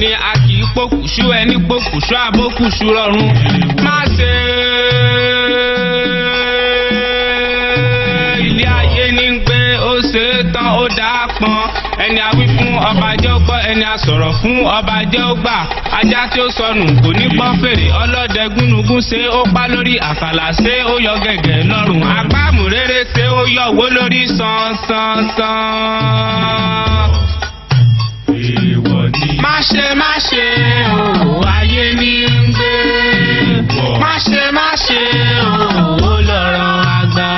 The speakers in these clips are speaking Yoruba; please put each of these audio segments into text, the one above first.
ni a kì í pòkùṣú ẹni pòkùṣú àbókùṣú rọrùn. Má ṣe ilé ayé ní gbé ó ṣe é tán ó dáa pọn. Ẹni a wí fún ọba jẹ́ ó gbọ́, ẹni a sọ̀rọ̀ fún ọba jẹ́ ó gbà. Ajá tí ó sọnù kò ní gbọ́ fèrè, ọlọ́dẹ gúnugún ṣe ó pa lórí àkàlà ṣe ó yọ gẹ̀gẹ̀ lọ́rùn. Àgbàmù rere ṣe ó yọ wó lórí sàn. Má ṣe o ayé ní ń gbé. Má ṣe o lọ́rọ̀ àgbà.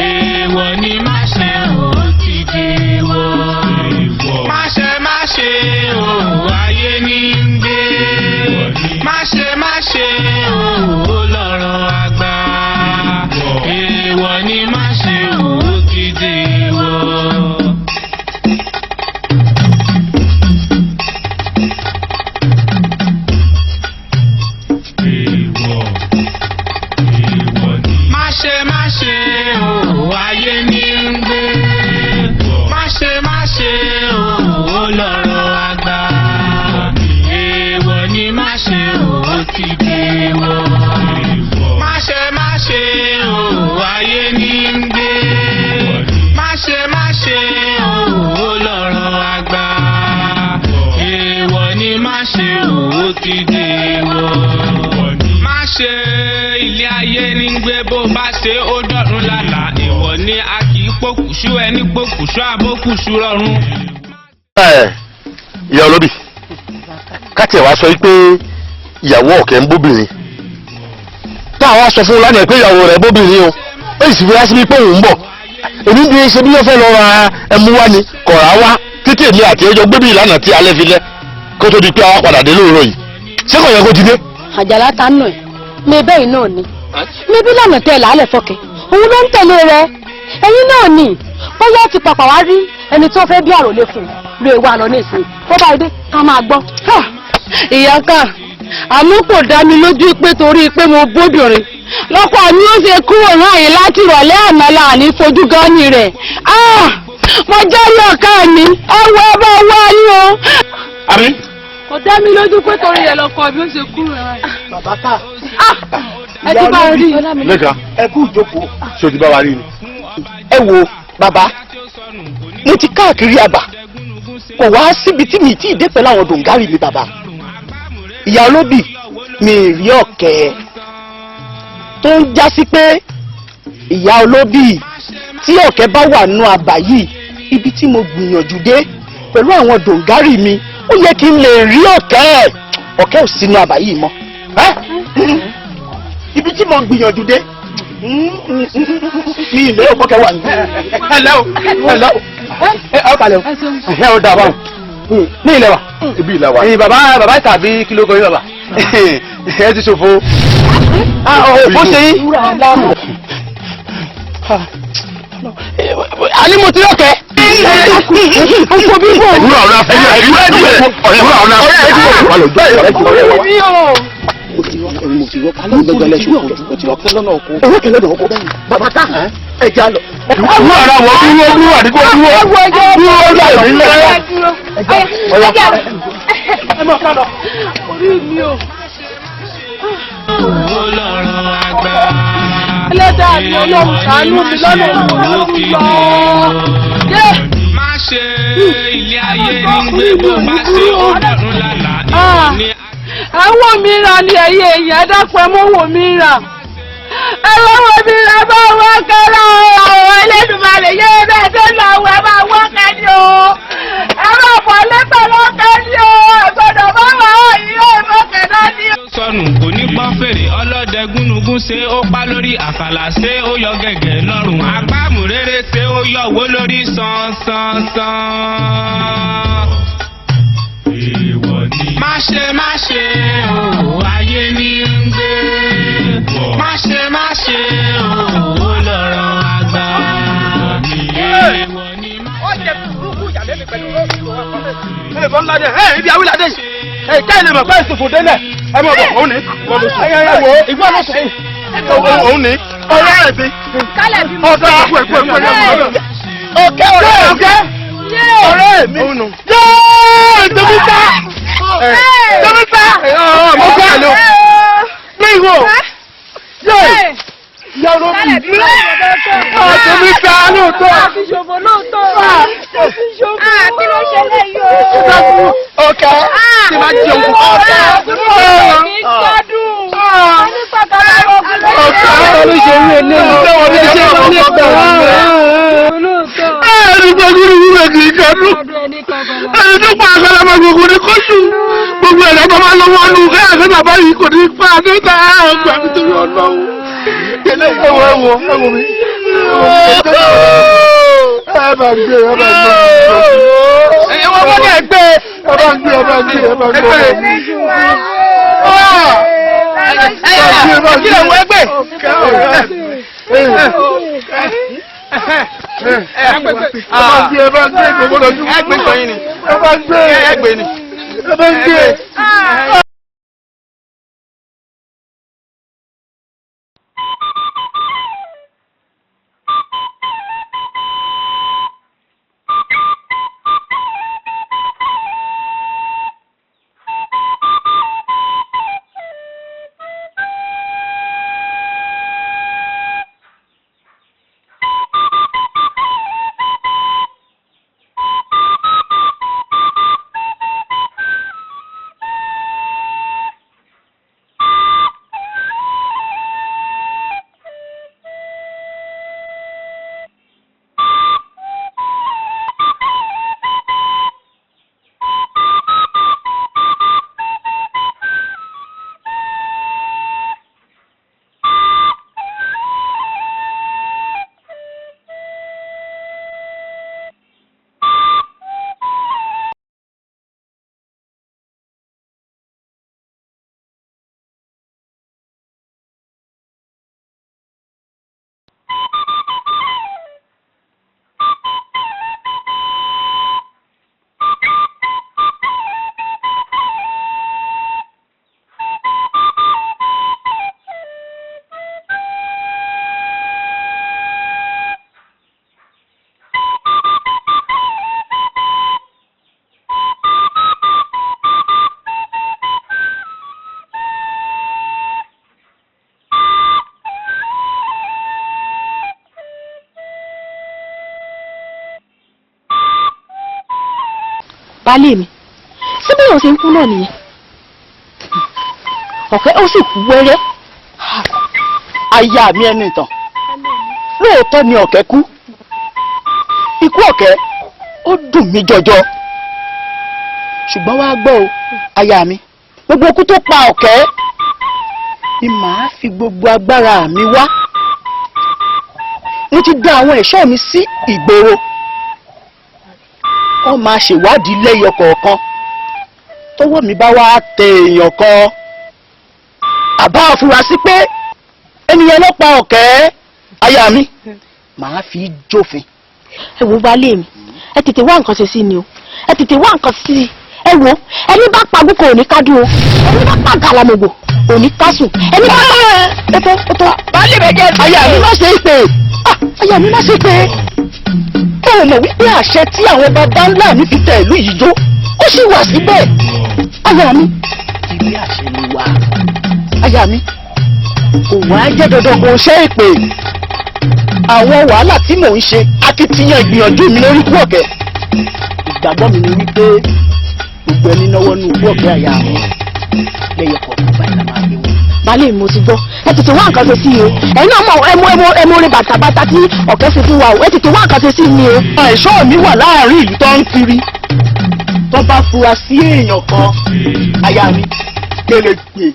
Èèwọ̀ ni má ṣe o ti dèwọ̀. Má ṣe o ayé ní ń gbé. Má ṣe o lọ́rọ̀ àgbà. Èèwọ̀ ni má ṣe o ti dèwọ̀. Má ṣe o ayé ní ń gbé. Má ṣe o lọ́rọ̀ àgbà. Èèwọ̀ ni má ṣe o ti dèwọ̀. Má ṣe o ayé ní ń gbé. Má ṣe o lọ́rọ̀ àgbà. Èèwọ̀ ni má ṣe o ti dèwọ̀. Má ṣe ilé ayé ní ń gbé bó bá ṣe ó dọ̀run lálàá. Èèwọ̀ ni a kì í pòkùṣú ẹni pòkùṣú àbókùṣú rọrùn. Ìyá olóbì káti ẹ̀ wá sọ pé ìyàwó ọ̀kẹ́ ń bóbìnrin táwa sọ fún lánàá pé ìyàwó rẹ̀ bóbìnrin o ó sì fi wá síbi pé òun ń bọ̀ èmi bí ṣe bí wọ́n fẹ́ lọ ra ẹmu wá ni kọ̀ọ̀rá wá títí èmi àti ẹjọ́ gbébí ìlànà tí alẹ́ fi lẹ́ kó tó di pé àwa padà dé lóòrọ̀ yìí ṣé kò yẹ kó ti dé. Àjàlá ta nù ẹ̀ mi bẹ́ẹ̀ náà ni níbí lànà tẹ̀ lálẹ́ fọkẹ́ òun ló ń tẹ̀lé rẹ ẹ̀yin náà ni bóyá ti pàpà wá rí ẹni tó fẹ́ bí àròlé fún un lè wà lọ ní ìsìn tó bá dé ká máa gbọ́. ìyá ká àmọ́ kò dá mi lójú pé torí pé mo bóbìnrin lọ́kọ̀ mi ó ṣe kúrò láàyè láti rọ̀lẹ́ àná láàní fojú gánni rẹ̀ mo jẹ́ ní ọ̀ká mi ẹwọ́ ẹ bá wá ní o. àbí. kò dá mi lójú pé torí ẹ̀ lọ́kọ̀ mi ó ṣe kúrò láàyè. bàbá ká. ẹ ti bá rí i. lẹ́gà ẹ kú ìjókòó ṣé o ti bá wa rí ni. ẹ wo bàbá mo ti káàkiri àbà kò wá síbi tí mi ti dé pẹ̀lú àwọn dòǹgárì mi bàbá. ìyá olóbì mi rí ọ̀kẹ́ tó ń já sí pé ìyá olóbì tí ọ̀kẹ́ bá wà nù àbà yìí ibi tí mo gbìyànjú dé pẹ̀lú àwọn dòǹgárì mi ó yẹ kí n lè rí ọ̀kẹ́ ò sínú àbà yìí mọ́ ibi tí mo gbìyànjú dé mi ìlú yóò kọ́kẹ́ wà ní. ẹ̀lẹ́ o ẹ balẹ̀ o ẹ ò dà báwọn ní ilẹ̀ wa ibi ilẹ̀ wa. bàbá tàbí kí ló kọ yín bàbá ẹ ti ṣòfò. ó ṣe yín. àní mo ti lọ́kẹ́. ọkọ bíbọ. wúrà ọ̀la fún mi wúrà ọ̀la fún mi. mo ti rọ pálọ̀ gbẹgbẹ lẹ́sùn ọ̀jọ̀ mo ti rọ pálọ̀ lọ́nà ọkọ̀ owó kẹlẹ́ ọkọ̀ bẹ́ẹ̀ bàbá ká ẹja lọ. àwọn ará wọn dúró àdìgbò dúró ọjà ìbílẹ̀ ọjà ẹ mọ̀ ká lọ. orí mi o. Ọlọ́run àgbà. ẹlẹ́dàá mi ọlọ́run ṣàánú mi lọ́nà òun lọ. Má ṣe ilé ayé ní gbé bó bá ṣe ó dọ̀run lálàá. àwọn mìíràn ni ẹ̀yẹ èèyàn dápẹ́ mọ́wọ́ mìíràn ẹlọ́wọ́ mìíràn bá wọ́n kẹ́rọ àwọn Ẹlẹ́dùmarè yé bẹ́ẹ̀ tó lọ wẹ́ bá wọ́n kẹ́ni o ẹ̀rọ ọ̀pọ̀ lẹ́pẹ̀ wọ́n kẹ́ni o ẹ̀gbọ́dọ̀ bá wà ó yí ó ìmọ̀kẹ́ náà ní. sọnù kò ní gbọ́ fèrè ọlọ́dẹ gúnugún ṣe ó pa lórí àkàlà ṣe ó yọ gẹ̀gẹ̀ lọ́rùn àgbàmù rere ṣe ó yọ wó lórí sàn. Má ṣe o ayé ní ń gbé. Má ṣe o lọ́rọ̀ àgbà. ó jẹ burúkú ìyàlẹ́ mi pẹ̀lú ẹ bọ́ ńlá dẹ ibi awílà dẹ yìí ká ilé mọ̀ pé ìsìnkú délẹ̀ ẹ mọ̀ bọ̀ òun ní ẹ wo ìgbọ́ ló sọ òun ní ọ̀rẹ́ rẹ̀ bí ọ̀dọ́ ẹ̀kú ọ̀rẹ́ mi yéé ìdòmítà. lóòótọ́. àti ṣòfò lóòótọ́. àti ṣòfò. kí ló ṣe lẹ́yìn o. ọ̀kẹ́ tí máa jẹun ọ̀kẹ́. kì í gbádùn. ní pàtàkì ọkùnrin. ọ̀kẹ́ ló ṣe rí eléyìí. ṣé wọ́n ní ṣe wọ́n ní ẹgbẹ́ wọn. ẹni gbogbo ní wúwo kì í gbádùn. ẹni tó pa àgbàlagbà gbogbo ní kóṣù. gbogbo ẹ̀rọ tó máa lọ́wọ́ nù kẹ́ àgbẹ̀ bàbá yìí kò ní pa àdéhùn ọgbà mi torí ọlọ́run. ẹwọ mi. ẹ bá gbé. ẹ wọ́n bọ́ ní ẹgbẹ́. ẹ bá gbé. kí lè wọ ẹgbẹ́. ẹ bá gbé gbogbo lọ́dún. ẹgbẹ́ sọyìn ni. ẹ bá gbé. ẹgbẹ́ ni. ẹ bá gbé. baálé mi ṣé bí òun ṣe ń kú náà nìyẹn ọ̀kẹ́ ó sì kú wẹ́rẹ́. aya mi ẹni ìtàn lóòótọ́ ni ọ̀kẹ́ kú ikú ọ̀kẹ́ ó dùn mí jọjọ ṣùgbọ́n wá gbọ́ o aya mi gbogbo ikú tó pa ọ̀kẹ́ ni màá fi gbogbo agbára mi wá mo ti dá àwọn ẹ̀ṣọ́ mi sí ìgboro wọ́n máa ṣèwádìí lẹ́yọ kọ̀ọ̀kan tọ́wọ́ mi bá wá tẹ èèyàn kan àbá afurasí pé ènìyàn ló pa ọ̀kẹ́ aya mi màá fi jófin. ẹ wo baálé mi ẹ tètè wá nǹkan ṣe sí ni o ẹ tètè wá nǹkan sí i ẹ wo ẹni bá pagún kò ní kádùn o ẹni bá pa gàlàmọ̀gbò kò ní kásùn ẹni bá pa ètò baálé mi jẹ́ aya mi má ṣe é pé aya mi má ṣe é pé ó mọ̀ wípé àṣẹ tí àwọn bàbá ńlá mi fi tẹ ìlú yìí jó ó sì wà síbẹ̀ aya mi ìwé àṣẹ ni wà aya mi kò wá jẹ́ dandan kò ṣe é pé àwọn wàhálà tí mò ń ṣe akitiyan ìgbìyànjú mi lórí ikú ọ̀kẹ́ ìgbàgbọ́ mi ni wípé gbogbo ẹni náwó nù ikú ọ̀kẹ́ àyà àwọn lẹ́yìn kọ̀ọ̀kan báyìí la máa gbé wọn. baálé mi mo ti gbọ́ ẹ tètè wá nǹkan ṣe sí i o ẹ̀yin náà mọ̀ ẹmu orin bàtàbàtà tí ọ̀kẹ́ fi fún wa o ẹ tètè wá nǹkan ṣe sí i ni o. ẹ̀ṣọ́ mi wà láàrin ìlú tó ń kiri tó bá fura sí èèyàn kan aya mi kéré pé.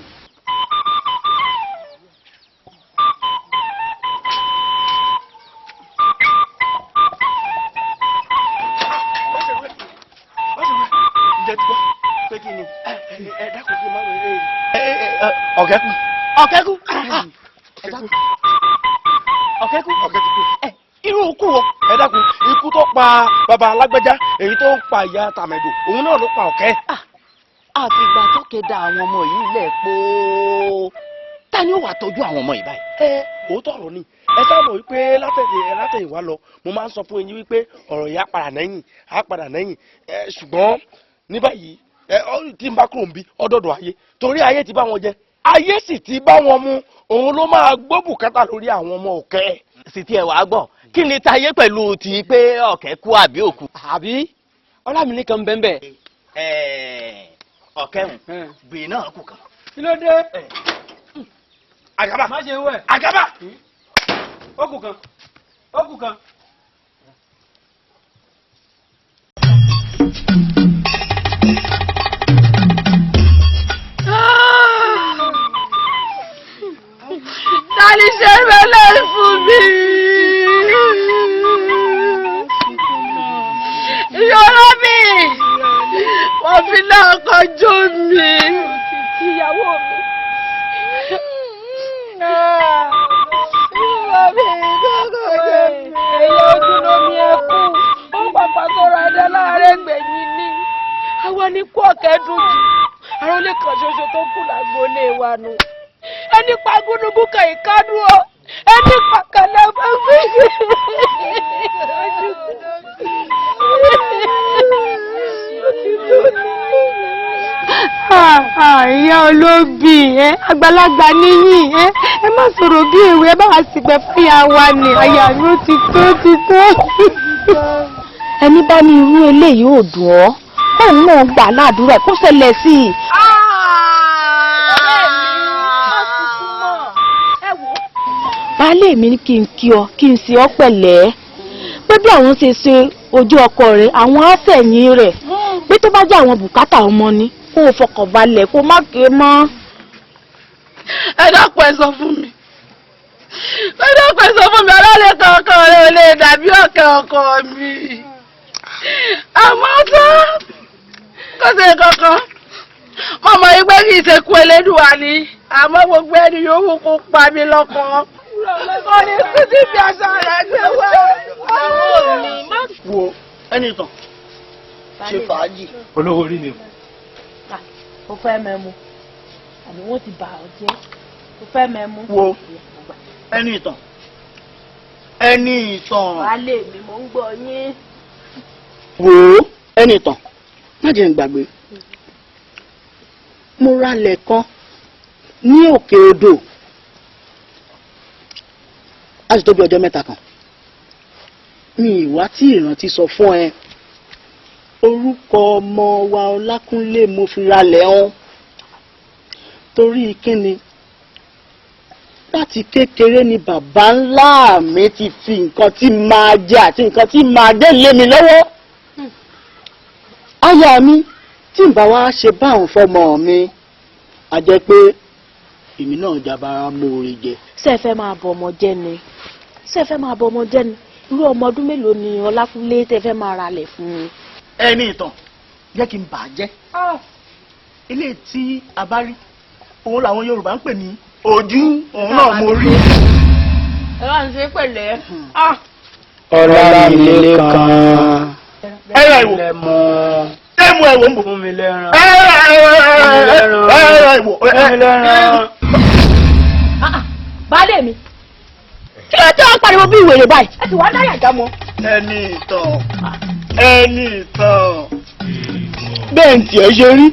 ọ̀kẹ́kù irú ikú wo. ẹ dákun ikú tó pa bàbá alágbẹ́já èyí tó ń pa ìyá tàmẹ̀dò òun náà ló pa ọ̀kẹ́. àti ìgbà tó kéda àwọn ọmọ yìí lẹ̀ pọ̀ ta ni ó wà tọ́jú àwọn ọmọ yìí báyìí. òótọ́ ọ̀rọ̀ ni ẹ sábà wípé látẹ̀yìnwá lọ mo máa ń sọ fún yín wípé ọ̀rọ̀ yìí á padà lẹ́yìn ṣùgbọ́n ní báyìí tí n bá kúrò ń bí ọdọọdọ ayé torí ayé ti bá wọn jẹ ayé sì ti bá wọn mu òun ló máa gbọ́ bùkátà lórí àwọn ọmọ ọ̀kẹ́. sì tiẹ̀ wàá gbọ́ kí ni tayé pẹ̀lú ti pé ọ̀kẹ́ kú àbí òkú. àbí ọlámìnì kan bẹ́ẹ̀ ọ̀kẹ́hùn gbè náà kù kan. kí ló dé. àgàbà má ṣe wẹ̀. àgàbà. ó kù kan ó kù kan. Tani ṣe mẹ́lẹ̀ fún mi. Ìyọ́rọ́ mi, wọ́n fi náà kọjú mi. Ìyàwó mi. Ìyọ́rọ́ mi, kọ́kọ́ mi. Ẹ̀yẹ ojú lomi ẹkún. Ó pàpà sọ̀rọ̀ ẹ̀dẹ́ láàárẹ̀ gbẹ̀yìn ni. Àwa ní kú ọ̀kẹ́ dùn jù. Àrólé kan ṣoṣo tó kù lágboolé wa nù. Ẹni pa gúnugú kan ìkádùn ọ. Ẹni pa kàlẹ́ bá gbé. Ìyá olóbì àgbàlagbà níyì ẹ má sọ̀rọ̀ bí èwe bá wà sígbẹ́ fún ìyá wa ni àyà mi ó ti tó. Ẹni bá ní irú eléyìí ò dùn ọ́ òun náà gbà ládùúrà kó ṣẹlẹ̀ sí i. Baálé mi ní kí n kí ọ kí n ṣe ọ pẹ̀lẹ́ pé bí àwọn ṣe ṣe ojú ọkọ rẹ̀ àwọn àṣẹyìn rẹ̀ pé tó bá jẹ́ àwọn bùkátà ọmọ ni kó o fọkàn balẹ̀ kó má ké mọ́. Ẹ dákun ẹ sọ fún mi. Ẹ dákun ẹ sọ fún mi ọlọ́lẹ̀ kankan rẹ̀ ò lè dàbí ọ̀kẹ́ ọkọ mi. Àmọ́ tó kó ṣe kankan. Mo mọ̀ yí pé kì í ṣe kú Elédùà ni àmọ́ gbogbo ẹni yòówù kó pa mí lọ́kàn. Kò ní kú sí bí aṣọ rẹ̀ gbé wá. Wo ẹni tàn ṣe fàájì. olówó orí mi. Ó fẹ́ mẹ́mu àbí wọ́n ti bà ọ́ jẹ́ ó fẹ́ mẹ́mu. Wo ẹni ìtàn ẹni ìtàn. Baálé mi mò ń gbọ́ yín. Wo ẹni ìtàn má jẹ́ n gbàgbé mo ralẹ̀ kan ní òkè odò a sì tó bí ọjọ́ mẹ́ta kan mi ìwá tí ìrántí sọ fún ẹ orúkọ ọmọ wa Ọlákúnlé mo fi ralẹ̀ hàn torí kíni láti kékeré ni bàbá ńlá mi ti fi nǹkan tí máa jẹ àti nǹkan tí máa dé lé mi lọ́wọ́ aya mi tí n bá wá ṣe báwọn fọmọ mi a jẹ́ pé èmi náà jàbára mọ́ọ̀rẹ́ jẹ. Ṣé ẹ fẹ́ máa bọ ọmọ jẹ́ ni ṣé ẹ fẹ́ máa bọ ọmọ jẹ́ ni irú ọmọ ọdún mélòó ni Ọlákúnlé tẹ́ fẹ́ máa ralẹ̀ fún un. Ẹni ìtàn jẹ́ kí n bà á jẹ́ ilé tí a bá rí òun làwọn Yorùbá ń pè ní ojú òun náà mo rí. Ẹ wá ń ṣe pẹ̀lẹ́. Ọlámilékan ẹ̀rọ ìwò ẹ̀mú ẹ̀wò ń bò. fún mi lẹ́ran. ẹ̀rọ ìwò Baálé mi kí ló tí wọ́n pariwo bí ìwèrè báyìí ẹ ti wá dáyà já mọ́. ẹni ìtàn bẹ́ẹ̀ ń tiẹ̀ ṣe rí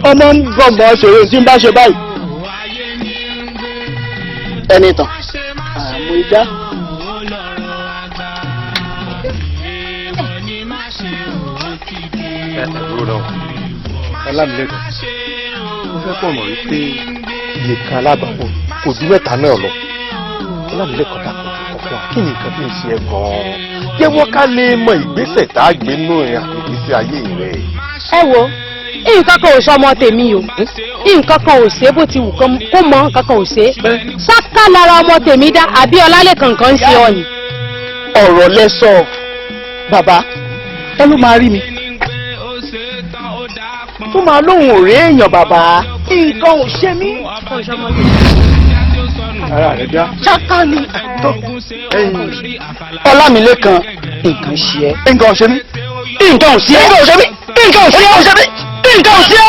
ọmọ ń gbọ̀ngàn ṣòro tí ń bá ṣe báyìí. ẹni ìtàn àmọ́ ìdá. dúró náà Ọlámilékan mo fẹ́ pọ̀ mọ̀ wípé iye kan alábàápọ̀ kò ju mẹ́ta náà lọ Ọlámilékan dàpọ̀ ọ̀pọ̀ kí ni nǹkan tí ń ṣe ẹ gan-an jẹ́wọ́ ká lè mọ ìgbésẹ̀ tá a gbé nù ìgbésí ayé rẹ̀. Ẹ wo nǹkan kan ò sọ ọmọ tèmi o nǹkan kan ò ṣe bó ti wù kó mọ nǹkan kan ò ṣe ṣáká lára ọmọ tèmi dá àbí Ọlálékan kan ń ṣe ọ ni. ọ̀rọ̀ lẹ sọ bàbá ẹ ló máa rí mi tó máa lóhùn òré èèyàn bàbá nǹkan ò ṣe mí. ara rẹ̀ dá. ṣáká ni Ọlámilékan nǹkan ṣe ẹ́. nǹkan ò ṣe mí. nǹkan ò ṣe ẹ́. nǹkan ò ṣe mí. nǹkan ò ṣe mí. nǹkan ò ṣe ẹ́.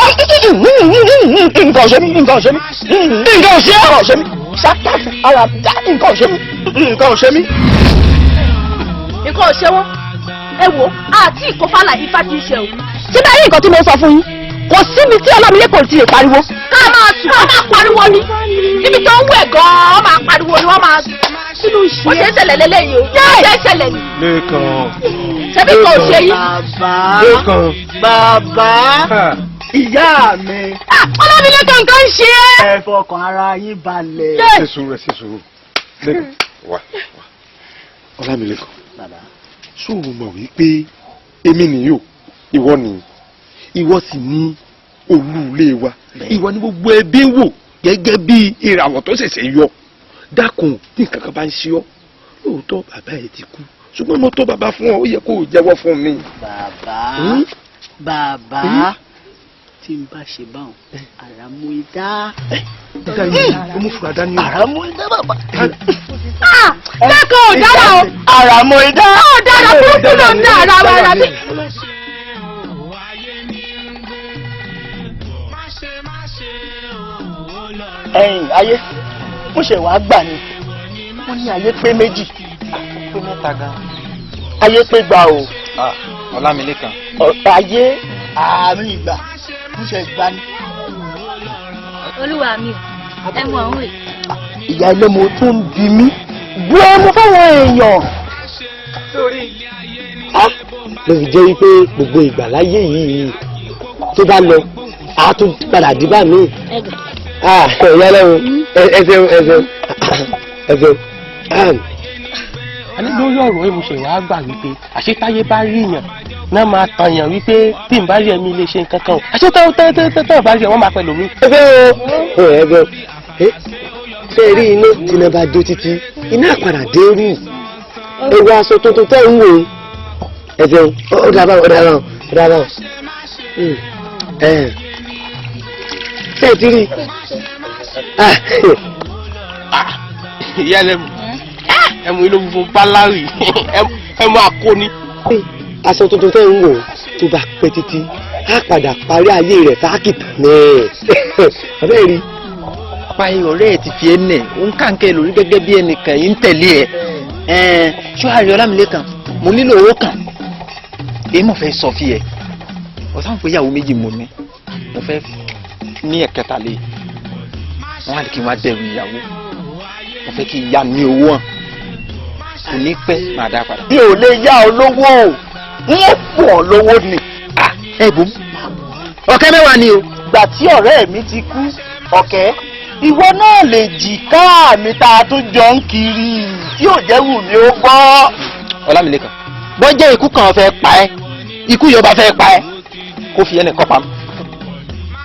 nǹkan ò ṣe mí. nǹkan ò ṣe mí. nǹkan ò ṣe ẹ́. nǹkan ò ṣe mí. ṣáká ara dá nǹkan ò ṣe mí. nǹkan ò ṣe mí. nǹkan ò ṣe wọ́n ẹ wo àti ìkófàlà ifá ti ṣe o tí bá rí nǹkan tí mo sọ fún yín kò síbi tí Ọlámilékan ti lè pariwo ká máa sùn ká máa pariwo ni níbi tó ń wẹ̀ gan-an máa pariwo ni wọ́n máa kí ló ń ṣe? ó ṣe ń ṣẹlẹ̀ lélẹ́yìí o. ó ṣe ń ṣẹlẹ̀ ni. Lẹ́kan. ṣebí kò ṣe yìí. Lẹ́kan. bàbá ìyá mi. Ọlámilékan nǹkan ń ṣe é. ẹ fọkàn ara yín balẹ̀. Ṣé sùúrù. Lẹ́kan wá. Ọlámilékan. Ṣó o mọ̀ wípé èmi nìyó ìwọ nìyí ìwọ sì ní olú ilé wa ìwọ ní gbogbo ẹbí wò gẹ́gẹ́ bí ìràwọ̀ tó ṣẹ̀ṣẹ̀ yọ dákun tí nǹkan kan bá ń ṣe ọ́ lóòótọ́ bàbá ẹ̀ ti kú ṣùgbọ́n mo tọ́ bàbá fún ọ ó yẹ kó o jẹ́wọ́ fún mi. bàbá tí n bá ṣe báwọn àràmú idá. ìdá yìí ó mú fúra dání. àràmú idá bàbá. Lẹ́kan ò dára o. àràmú idá. ó dára burúkú ló ń dá ara mi. ẹ̀yin ayé mo ṣe wàá gbà ni wọ́n ní ayé pé méjì pé mẹ́ta gan. ayé pé gbà o. Ọlámilékan. ayé àárín ìgbà mo ṣe gbà ni. olúwa mi ẹ mọ àwọn èèyàn. ìyá ẹlẹ́mọ tó ń bi mí gbé mo fáwọn èèyàn. ló fi jẹ́ wípé gbogbo ìgbà láyé yìí tó bá lọ àá tún padà dìbà míì. ìyá lẹ́wọ̀n ẹ̀sẹ̀ àní lórí ọ̀rọ̀ yìí mo ṣe wàá gbà wípé àṣetáyé bá rí yàn náà máa tàyàn wípé tí n bá rí ẹ̀mí lè ṣe nǹkan kan o àṣetáyé bá rí ẹ̀ wọ́n máa pẹ̀lú mi. ẹ̀gbọ́n ṣé rí iná tí iná bá jó títí iná àpàdà dérú ewu aṣọ tuntun tẹ́ ń wò ẹ̀sẹ̀ ó dábàá ṣé ẹ ti rí ìyá ẹmu inú funfun báláwì ẹmu akóni. aṣọ tuntun tẹ́ ń wò tó bá pẹ́ títí á padà parí ayé rẹ̀ fáàkìtà náà abẹ́rẹ́ rí. páyé ọ̀rẹ́ ẹ̀ ti fi ẹ́ nẹ̀ ó ń kàǹkẹ́ lórí gẹ́gẹ́ bí ẹnìkan yìí ń tẹ̀lé ẹ̀ ṣó àrí Ọlámilékan mo nílò owó kan èyí mo fẹ́ sọ fi ẹ̀ ọ̀sán pé ìyàwó méjì mo ní mo fẹ́ ní ẹ̀kẹta lé wọ́n á lè kí n wá dẹ̀rù ìyàwó mo fẹ́ kí n yá ní owó hàn kò ní pẹ́ máa dá padà. mi ò lè yá ọ lówó o wọ́n fún ọ lówó ni. ẹ bò ó ọ̀kẹ́ mẹ́wàá ni o. gbà tí ọ̀rẹ́ mi ti kú ọ̀kẹ́ ìwọ náà lè jìká mi tá a tún jọ ń kiri tí ò jẹ́ wù mí ó gbọ́. Ọlámilékan bọ́ jẹ́ ikú kan fẹ́ pa ẹ́ ikú yọba fẹ́ pa ẹ́ kó fi ẹnì kan pa mọ́.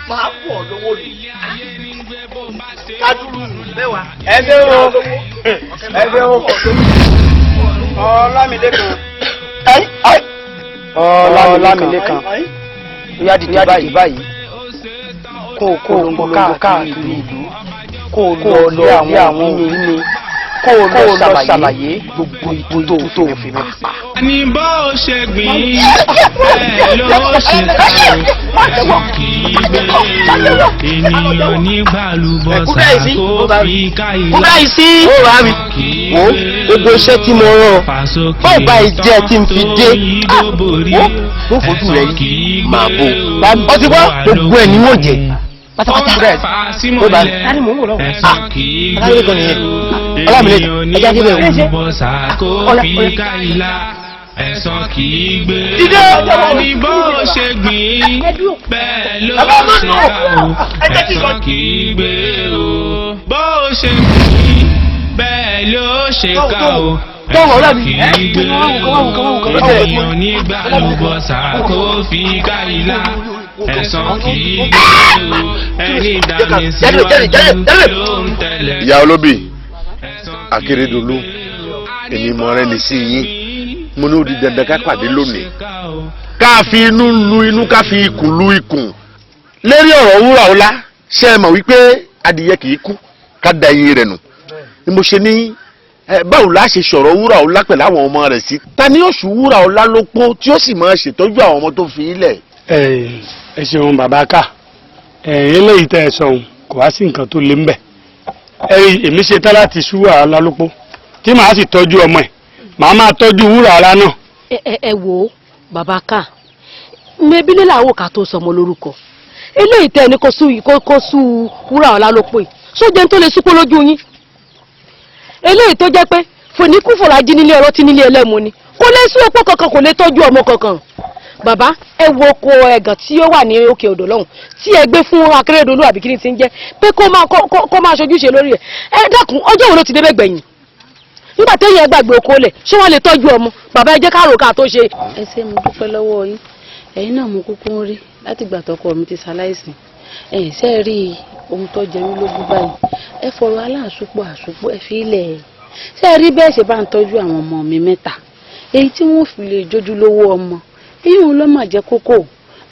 máa fún ọ lówó ni kádùrú mẹ́wàá. ẹgbẹ́ wo Ọlámilékan. Ọlámilékan bóyá dìde báyìí kó o káàkiri ìlú kó o lọ lé àwọn mímí kó o lọ ṣàlàyé gbogbo ìbò tó fi mi pa. ní bó ṣe gbìn bẹ́ẹ̀ ló ṣe kà kì í gbé ènìyàn nígbàlúbọ̀sà tó fi káyìí kì í gbé gbogbo iṣẹ́ tí mo rán báwo bá ìjẹ́ tí n fi dé ó fojú rẹ̀ yìí máa bò ọtí bọ́ gbogbo ẹ̀ ní wọ́n jẹ pátápátá rẹ̀ ó bá ní mò ń wò lọ́wọ́ Ọlámilékan nìyẹn Ọlámilékan ẹja débẹ̀ ẹ̀sán kì í gbé ní bó ṣe gbìn bẹ́ẹ̀ ló ṣe ká o ẹ̀sán kì í gbé o bó ṣe gbìn bẹ́ẹ̀ ló ṣe ká o ẹ̀sán kì í gbé o ènìyàn nígbà lùbọ̀sà kó fi káyìlá ẹ̀sán kì í gbé o ẹni dání síwájú ló ń tẹ̀lé. ìyá olóbì Akérédolú èmi mọ rẹ ní sí yín mo ní ó di dandan ká pàdé lónìí ká fi inú lu inú ká fi ikùn lu ikùn lérí ọ̀rọ̀ wúrà ọlá ṣe é mọ̀ wípé adìyẹ kì í kú ká da eyín rẹ̀ nù ni mo ṣe ní báwo la ṣe sọ̀rọ̀ wúrà ọlá pẹ̀lú àwọn ọmọ rẹ̀ sí ta ni oṣù wúrà ọlá ló pọ̀ tí ó sì máa ṣètọ́jú àwọn ọmọ tó fi ilẹ̀. ẹ ṣeun bàbá ká eléyìí tẹ́ ẹ sọ̀hún kò wá sí nǹkan tó lé ń bẹ̀ èmi ṣe tán láti sú wúrà ọlá ló pọ̀ tí màá sì tọ́jú ọmọ ẹ̀ màá máa tọ́jú wúrà ọlá náà. ẹ wo bàbá ká mẹbí nílà àwò ká tó sọmọ lórúkọ eléyìí tẹ ní kó sú wúrà ọlá ló pè sójẹ tó lè súpó lójú yín eléyìí tó jẹ́ pé fòníkúfòrajì nílé ọ̀rọ̀ tí nílé ẹlẹ́mu ni kò lè sí opó kankan kò lè tọ́jú ọmọ kankan. Bàbá ẹ wo oko ẹ̀gàn tí ó wà ní òkè odò lọ́hùn tí ẹ gbé fún Akérèdọ́lù àbí kí ni ti ń jẹ́ pé kó máa ṣojúṣe lórí ẹ̀. Ẹ dákun ọjọ́ wo ló ti débẹ̀ gbẹ̀yìn? Nígbà téèyàn gbàgbé oko lẹ̀ ṣé wọ́n lè tọ́jú ọmọ? Bàbá ẹ jẹ́ ká rò ká tó ṣe. Ẹ ṣé mo dúpẹ́ lọ́wọ́ yín, ẹ̀yin náà mo kúkú ń rí láti ìgbà tọkọ mi ti ṣaláìsí. Ẹ̀yin ṣe rí ohun tó jẹ mí lógún báyìí, ẹ fọ̀rọ̀ aláàsúpọ̀ àsúpọ̀ ẹ fi ilẹ̀ ṣe rí bẹ́ẹ̀ ṣe bá ń tọ́jú àwọn ọmọ mi mẹ́ta èyí tí wọ́n fi lè jójú lówó ọmọ èyí òun ló máa jẹ́ kókó.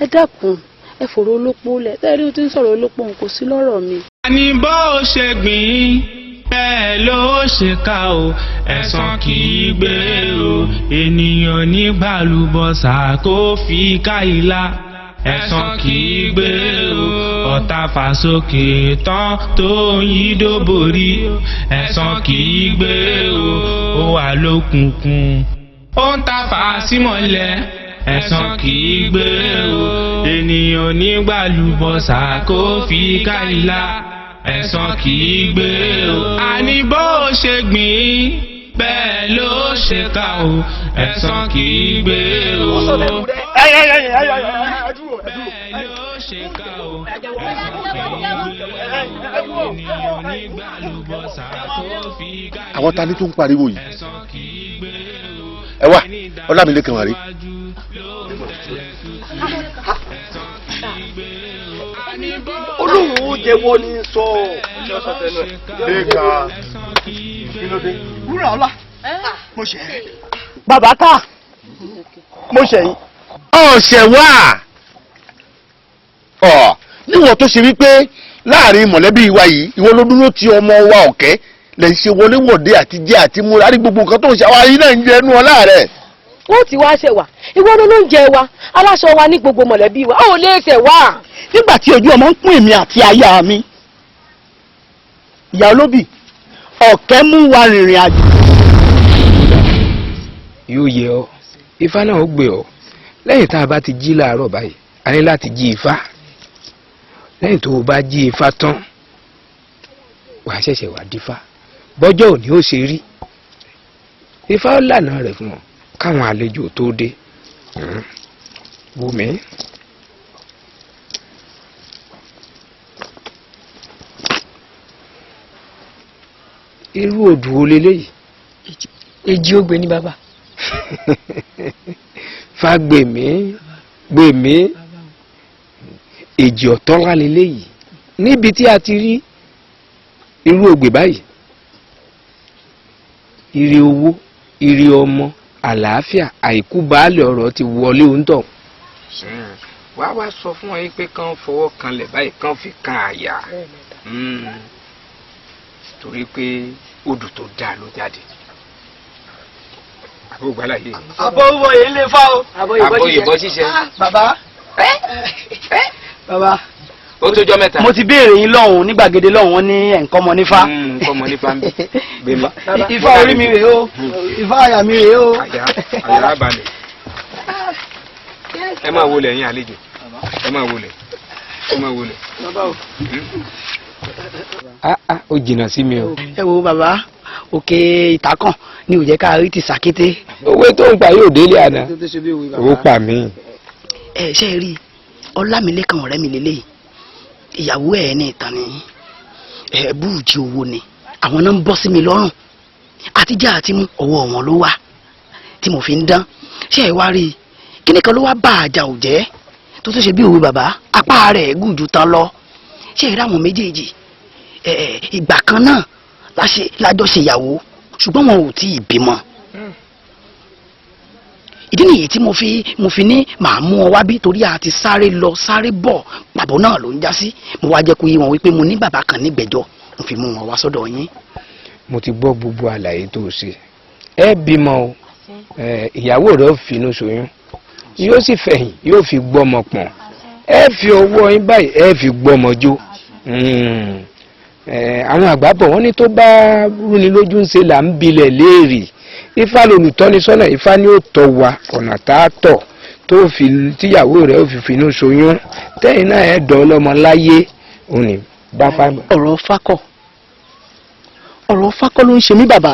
Ẹ dákun ẹ fọ̀rọ̀ olópó lẹ̀ ṣe rí o ti ń sọ̀rọ̀ olópó kò sí lọ́rọ̀ mi. Àní bó ṣe gbìn bẹ́ẹ̀ ló ṣe ká o, ẹ̀san kì í gbé o, ènìyàn nígbàlúbọ̀sà kó fi ká ìlà. Ẹ̀san kì í gbé o, ọ̀tá fà sókè tán tó yí dóborí. Ẹ̀san kì í gbé o, ó wà lókùnkùn ó ń ta fà símọ́lẹ̀. Ẹ̀san kì í gbé o, ènìyàn nígbàlúbọ̀sà kó fi ká ìlà. Ẹ̀san kì í gbé o, àní bó ṣe gbìn bẹ́ẹ̀ ló ṣe ká o, ẹ̀san kì í gbé o. Bẹ́ẹ̀ ló ṣe ká o, ẹ̀san kì í gbé o, ènìyàn nígbàlúbọ̀sà kó fi ká ìlà. Àwọn tani tó ń pariwo yìí? Ẹ̀san kì í gbé o. Ẹ wá Ọlámilékan wà rí. Olóhùn ó jẹ́wọ́ ní sọ. Lẹ́ka kílódé. Wúrà ọlá mo ṣe é. Bàbá ká mo ṣe yín. Ọ̀sẹ̀ wà níwọ̀n tó ṣe wípé láàrin mọ̀lẹ́bí wa yìí ìwọ ló dúró ti ọmọ wa Ọ̀kẹ́ lè ṣe wọléwọ̀de àti jẹ àti múra rí gbogbo nǹkan tó ń ṣàwárí náà ń jẹ ẹnu ọlá rẹ̀. Ó ti wá ṣe wà ìwọ ló ń jẹ wa aláṣọ wa ní gbogbo mọ̀lẹ́bí wa ó lè ṣe wà. Nígbà tí ojú ọmọ ń pín èmi àti aya mi, ìyá olóbì Ọ̀kẹ́ mú wa rìnrìn àjò. Yóò yẹ ọ ifá náà ó gbé ọ lẹ́yìn tá a bá ti jí láàárọ̀ báyìí a ní láti jí ifá. Lẹ́yìn tó o bá jí ifá tán wàá ṣẹ̀ṣẹ̀ wá dífá bọ́jọ́ òní ó ṣe rí. Ifá ó lànà rẹ̀ fún ọ káwọn àlejò tó dé. Wùmí. Irú odù wo leléyìí? Èjì ògbé ní bàbá. Fágbèmí gbèmí èjì ọ̀tọ́lá leléyìí níbi tí a ti rí irú ògbè báyìí. Ire owó ire ọmọ àlàáfíà àìkú baálé ọ̀rọ̀ ti wọlé oúntọ̀. Wá sọ fún ẹ pé kán fọwọ́ kanlẹ̀ báyìí kán fi kan àyà. Torí pé odù tó dáa ló jáde. Àbúgbàlá yìí. Àbọ̀wọ̀ yìí lè fá o. Àbọ̀yìnbọ̀ ṣíṣe. Bàbá. Bàbá. Ó tó jọ mẹ́ta. Mo ti béèrè yín lọ́hùn ní gbàgede lọ́hùn wọn ní ẹ̀ǹkan ọmọ nífá. Nǹkan ọmọ nífá ń gbé mi. Ifá orí mi rèé o. Ifá àyà mi rèé o. Àyà balẹ̀. Ẹ máa wọlé ẹ̀yin àlejò. Ẹ máa wọlé. Ẹ máa wọlé. Ó jìnnà sí mi o. Ẹ wo bàbá òkè ìtàkàn ni ò jẹ́ ká rí ti sàkété. Owó tó ń pa yóò délé àná. Ó pa mí. Ẹ ṣe rí Ọlámilékan ọ̀rẹ́ mi lélẹ́yìí ìyàwó ẹ̀ ní ìtàn ni búrúdì owó ni àwọn náà ń bọ́ sí mi lọ́rùn àtijọ́ àti mú ọwọ́ wọn ló wà tí mo fi ń dán. Ṣé ẹ wá rí kíní kan ló wá bá àjà ò jẹ́ tó tó ṣe bí òwe bàbá apá rẹ̀ gùn ju tán lọ. Ṣé ẹ rí àwọn méjèèjì ìgbà kan náà lájọ ṣe ìyàwó ṣùgbọ́n wọn ò tí ì bímọ. Ìdí nìyí tí mo fi ní màá mú ọ wá bí torí a ti sáré lọ sáré bọ̀ pàbó náà ló ń já sí. Mo wá jẹ́ kó yé wọn wípé mo ní bàbá kan nígbẹ̀jọ́ mo fi mú wọn wá sọ́dọ̀ yín. Mo ti gbọ́ gbogbo àlàyé tó ṣe. Ẹ bímọ o ìyàwó rẹ̀ ó finú ṣoyún yóò sì fẹ̀yìn yóò fi gbọ́mọ pọ̀n ẹ fi ọwọ́ yín báyìí ẹ fi gbọ́mọ jó. Àwọn àgbà bọ̀ wọ́n ní tó bá rúni lójú ń ṣe là ń bilẹ̀ léèrè. Ifá lolùtọ́nisọ́nà Ifá ni ó tọ́ wa ọ̀nà tá a tọ̀ tó fi tíyàwó rẹ̀ ó fi finú ṣoyún tẹ́yìn náà ẹ̀ dán ọlọ́mọ láyé òní bá fá. Ọ̀rọ̀ fákọ̀ ọ̀rọ̀ fákọ́ ló ń ṣe mí bàbá.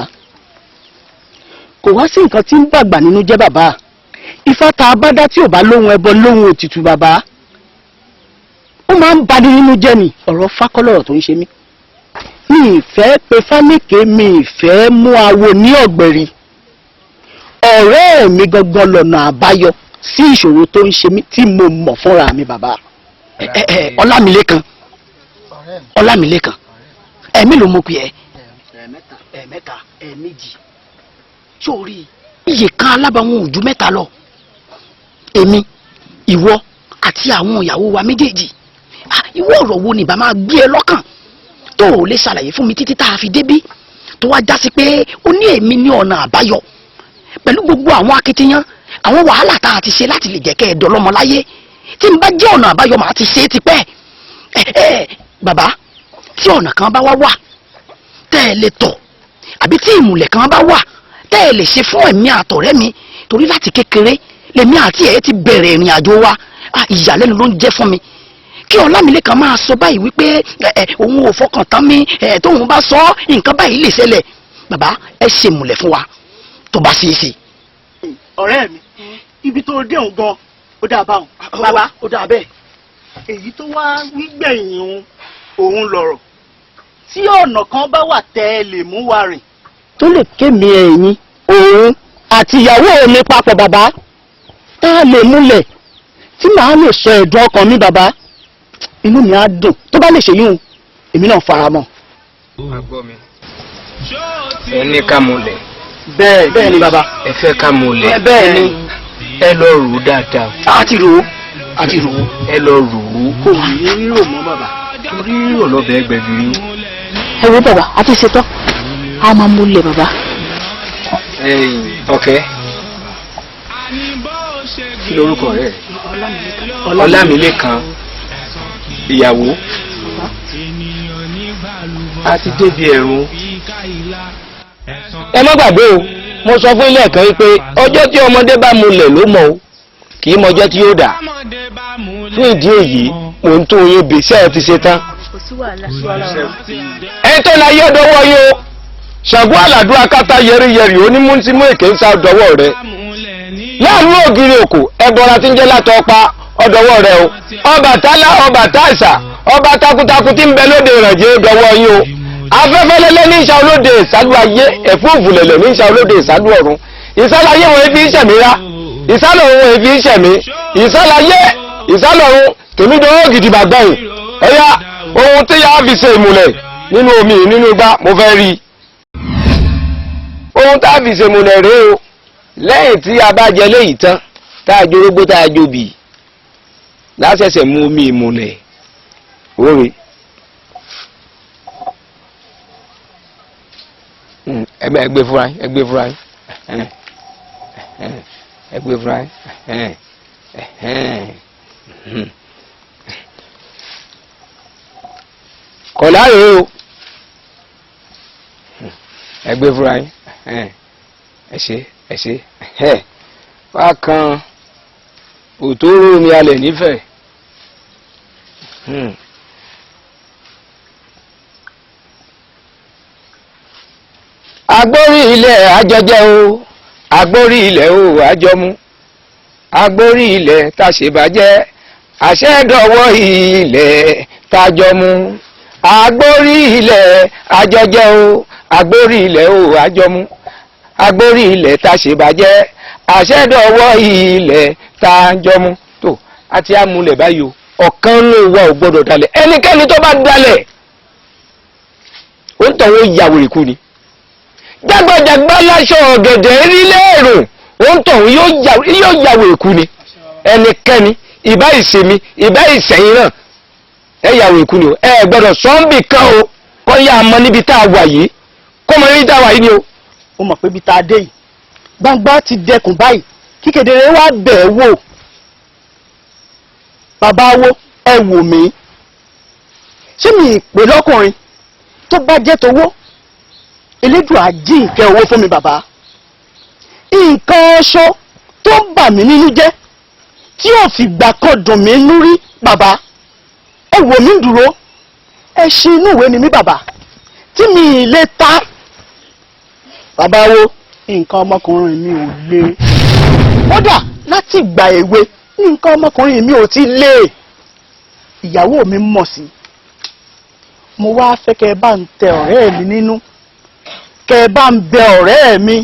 Kò wá sí nǹkan tí ń bàgbà nínú jẹ́ bàbá. Ifá tá a bá dá tí ò bá lóhun ẹbọ lóhun òtìtù bàbá. Ó máa ń bani nínú jẹ́ ni ọ̀rọ̀ fákọ́ lọ̀rọ̀ tó ń ṣe mí. Mi ì fẹ́ pe fáníkè, mi ì fẹ́ mú awo ní ọ̀gbẹ̀rì. Ọ̀rẹ́ mi gangan lọ̀nà àbáyọ sí ìṣòro tó ń ṣe mí tí mo mọ̀ fúnra mi bàbá. Ọlámilékan ẹ̀mí ló mọ̀ pé ẹ̀mẹ́ta ẹ̀méjì sórí iye kan alábàáwọn ojú mẹ́ta lọ. Èmi ìwọ àti àwọn ìyàwó wa méjèèjì. Ìwọ ọ̀rọ̀ wo ni bá máa gbé ẹ lọ́kàn tó o lè ṣàlàyé fún mi títí tá a fi débí tó wá já sí pé ó ní èmi ní ọ̀nà àbáyọ pẹ̀lú gbogbo àwọn akitiyan àwọn wàhálà tá a ti ṣe láti lè jẹ́ kẹ́ ẹ dọlọ́mọ láyé tí n bá jẹ́ ọ̀nà àbáyọ màá ti ṣe é tipẹ́. Bàbá tí ọ̀nà kan bá wá tẹ́ ẹ lè tọ̀ àbí tí ìmùlẹ̀ kan bá wà tẹ́ ẹ lè ṣe fún ẹ̀mí àtọ̀rẹ́ mi torí láti kékeré lèmi àti ẹ̀ ti bẹ̀rẹ̀ ìrìn àjò wa ìyàlẹ́nu ló ń jẹ́ fún mi kí Ọlámilékan máa sọ báyìí wípé òun ò fọkàn tán mi tóun bá sọ nǹkan báyìí lè ṣẹlẹ̀. Bàbá ẹ ṣe ìmùlẹ̀ fún wa tó bá ṣeé ṣe. Ọ̀rẹ́ mi ibi tó dé òun gan ó dáa báwọn. Bàbá ó dáa bẹ́ẹ̀. Èyí tó wá wígbẹ̀yìn òun lọ̀rọ̀ tí ọ̀nà kan bá wà tẹ́ ẹ lè mú wa rìn tó lè kémi ẹ̀yìn òun àti ìyàwó mi papọ̀ bàbá tá a lè múlẹ̀ tí màá lè sọ ẹ̀dùn ọkàn mi bàbá inú mi á dùn tó bá lè ṣe yíhun èmi náà fara mọ́. ẹ ní ká múlẹ̀. bẹ́ẹ̀ ni bàbá. ẹ fẹ́ ká múlẹ̀. bẹ́ẹ̀ ni. ẹ lọ rò ó dáadáa. a ti rò ó. ẹ lọ rò ó. kò ní rírò mọ́ bàbá. torí rírò lọ́bẹ̀ ẹgbẹ̀bìrì. ẹ wo bàbá a ti ṣetán a máa múlẹ̀ bàbá. Ọ̀kẹ́ kí lorúkọ rẹ̀? Ọlámilékan ìyàwó. A ti débi ẹ̀rùn. Ẹ má gbàgbé o mo sọ fún ilé ẹ̀kan wípé ọjọ́ tí ọmọdé bá múlẹ̀ ló mọ̀ o kì í mọjọ́ tí yóò dà. Fún ìdí èyí mò ń tó yín bè ṣé ẹ ti ṣe tán. Ẹ tó láyé ọdọwọ́ yín o Ṣàngó àlàdú akátá yẹriyẹri onímúntímú èké ń sá ọdọwọ́ rẹ. Láàánú ògiri òkò ẹbọra tí ń jẹ́ látọ̀ pa ọdọwọ́ rẹ o. Ọbàtálá Ọbàtáìsà ọba takuntakun tí ń bẹ lóde ìrànjẹ́ ọdọwọ́ yín o. Afẹ́fẹ́ lẹ́lẹ́ ní ìṣà olóde ìsálú ayé ẹ̀fúùfù lẹ̀lẹ̀ ní ìṣà olóde ìsálú ọ̀run. Ìsálayé wọn fi ń ṣẹ̀mí rá ìsálọ̀ òun wọn fi ń ṣẹ̀mí ìsálayé ìsálọ̀ òun tèmi dánwó gidi bàgbẹ́yìn. Ẹ̀yà ohun tí yàá fi ṣe ìmùlẹ̀ nínú omi nínú igbá mo fẹ́ rí i. Ohun tá a fi ṣe ìmùlẹ̀ rèé o lẹ́yìn tí a bá jẹ léyìí tán tá a jorógbó tá a jobi lásẹ̀sẹ̀ mú omi ìmùlẹ̀ òwe. Ẹgbẹ́ fúra yín ẹgbẹ́ fúra yín ẹgbẹ́ fúra yín. Kọ̀lá rèé o ẹgbẹ́ fúra yín ẹ ṣe wá kan òtóró omi alẹ̀ nífẹ̀ẹ́. Agbórí ilẹ̀ àjọjẹ́ o agbórí ilẹ̀ o àjọmú agbórí ilẹ̀ tàṣebàjẹ́ àṣẹ́dọ̀wọ́ ilẹ̀ tàjọmú agbórí ilẹ̀ àjọjẹ́ o agbórí ilẹ̀ o àjọmú agbórí ilẹ̀ tàṣebàjẹ́ àṣẹ́dọ̀wọ́ ilẹ̀ tàjọmú tó àti amúlẹ̀ báyìí o ọ̀kan ló wà ò gbọ́dọ̀ dalẹ̀ ẹnikẹ́ni tó bá dalẹ̀ ó ń tọ̀wọ́ yàwó ìkú ni jágbàjàgbà láṣọ ọ̀gẹ̀dẹ̀ rí lẹ́ẹ̀rùn ó ń tọ̀hún yóò yàwó èkú ni ẹnikẹ́ni ìbá ìsinmi ìbá ìsẹ̀yìn náà ẹ yàwó èkú ni o ẹ gbọ́dọ̀ sọ́ńbì kan o kọ́ yá a mọ níbi tá a wà yìí kọ́ mọ níbi tá a wà yìí ni o. ó mọ̀ pé ibi tá a dé yìí gbangba ti dẹkùn báyìí kí kedere wá bẹ̀ ẹ́ wò bàbá wo ẹ wò mí ṣé mi ìpè lọ́kùnrin tó bá jẹ́ towó Elédùà jí nǹkẹ́ owó fún mi bàbá nǹkan ọṣọ tó ń bà mí nínú jẹ́ tí ò fi gbà kan dùn mí nú rí bàbá ẹ wò mí dúró ẹ ṣí inú ìwé ni mí bàbá tí mi ì lè ta bàbá wo nǹkan ọmọkùnrin mi ò le kódà láti ìgbà èwe nǹkan ọmọkùnrin mi ò ti le ìyàwó mi mọ̀ sí mo wá fẹ́ kẹ́ ẹ bá ń tẹ ọ̀rẹ́ mi nínú kẹ́ ẹ bá ń bẹ ọ̀rẹ́ mi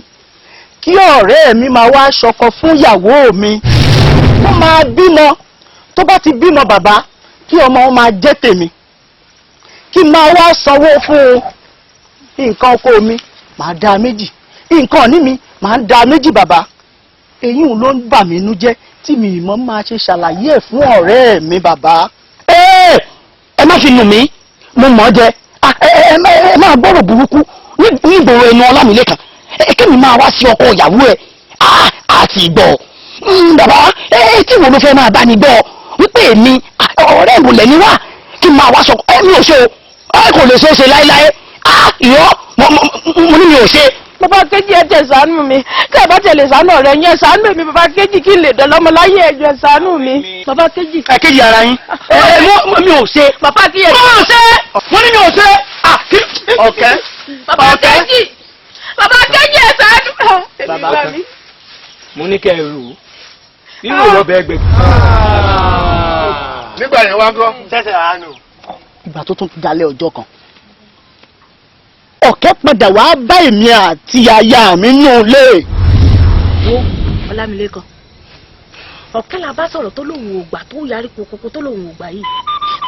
kí ọ̀rẹ́ mi máa wá ṣọkọ fún ìyàwó mi ó máa bímọ tó bá ti bímọ bàbá kí ọmọ wọn máa jẹ́ tèmi kí n máa wá sanwó fún nǹkan oko mi màá dá méjì nǹkan ọ̀ní mi màá dá méjì bàbá èyí ló ń bà mí nú jẹ́ tí mi ìmọ̀ máa ṣe ṣàlàyé ẹ̀ fún ọ̀rẹ́ mi bàbá. ẹ má fi nù mí mo mọ̀ ọ́ jẹ ẹ máa gbọ́rọ̀ burúkú nígboro ẹnu Ọlámilékan kí mi máa wá sí ọkọ ìyàwó ẹ àti ìgbọ́ bàbá tí wo ló fẹ́ máa bá ní gbọ́ wípé èmi ọ̀rẹ́ ìwòlẹ̀ ni wá kí n máa wá sọ mi ò ṣe o kò lè ṣe é ṣe láéláé ìyọ́ mo ní mi ò ṣe. bàbá kejì ẹ tẹ ṣàánú mi kí ẹ bá tẹlẹ ṣàánú ọ̀rẹ́ yẹn ṣàánú mi bàbá kejì kí n lè dọlọmọ láyé ẹjọ ṣàánú mi bàbá kejì. kejì ara yín mi ò ṣe. bàbá kejì mo ò ṣe mo ní mi ò ṣe. ọ̀kẹ́ bàbá kejì bàbá kejì ẹ ṣàánú. bàbá kan mo ní kẹ́ ẹ rò ó nínú ìwọ́bẹ̀ ẹgbẹ́. nígbà yẹn wá gọ́ ṣẹ̀ṣẹ̀ àánú. ìgbà tó tún dalẹ̀ ọjọ́ kan ọ̀kẹ́ padà wá bá èmi àti aya mi nù lé. wo Ọlámilékan ọ̀kẹ́ la bá sọ̀rọ̀ tó lòun ò gbà tó yarí kokoko tó lòun ò gbà yìí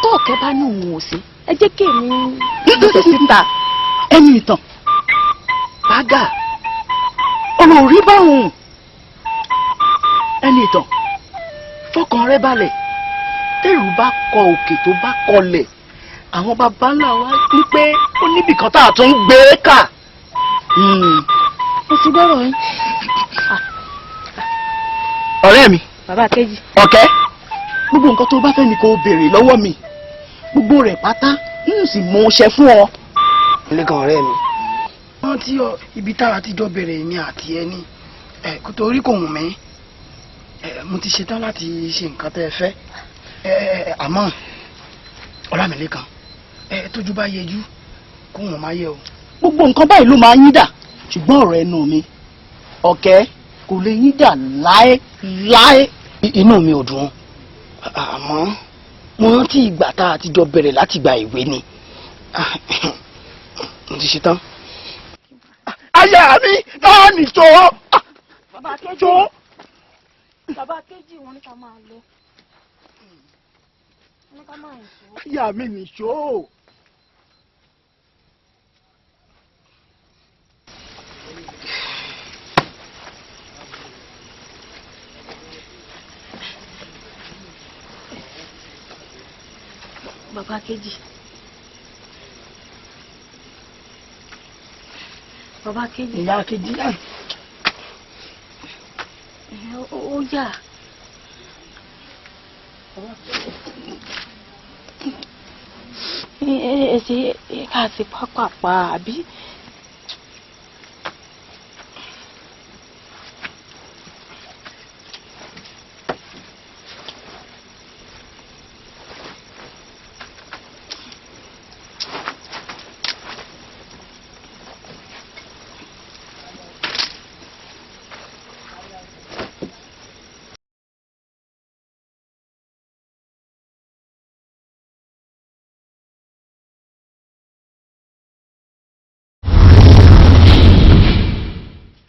tó ọ̀kẹ́ bá ní òun ò sí ẹ jẹ́ kí èmi ṣe síta. ẹni ìtàn bága ọ̀rọ̀ rí báwọn ẹni ìtàn fọkàn rẹ balẹ̀ tẹ́rù bá kọ òkè tó bá kọlẹ̀ àwọn baba ńlá wa ní pé ó níbì kan tá a tún gbé kà. mo ti gbọ́rọ̀ yín. ọ̀rẹ́ mi bàbá kejì. ọ̀kẹ́ gbogbo nǹkan tó bá fẹ́ ni kò béèrè lọ́wọ́ mi gbogbo rẹ̀ pátá ń sì mú un ṣe fún ọ. Lékan ọ̀rẹ́ mi. wọ́n tí ibi tára ti jọ bẹ̀rẹ̀ èmi àti ẹni kò torí kò wù mí mo ti ṣetán láti ṣe nǹkan tẹ́ ẹ fẹ́ àmọ́ Ọlámilékan tójú bá yẹjú kó wọn máa yẹ o. gbogbo nǹkan báyìí ló máa yín dà ṣùgbọ́n ọ̀rọ̀ ẹnu mi ọ̀kẹ́ kò lè yín dà láéláé. inú mi ò dùn àmọ́ mo rántí ìgbà tá a ti jọ bẹ̀rẹ̀ láti gba ìwé ni mo ti ṣetán. aya mi náà nìjọ. bàbá kejì bàbá kejì wọn ní ká máa lọ wọn ní ká máa yìn sọ. aya mi nìjọ. bàbá kejì bàbá kejì ìyá kejì náà. ó yà ẹ ṣe ká ṣe pápápá àbí.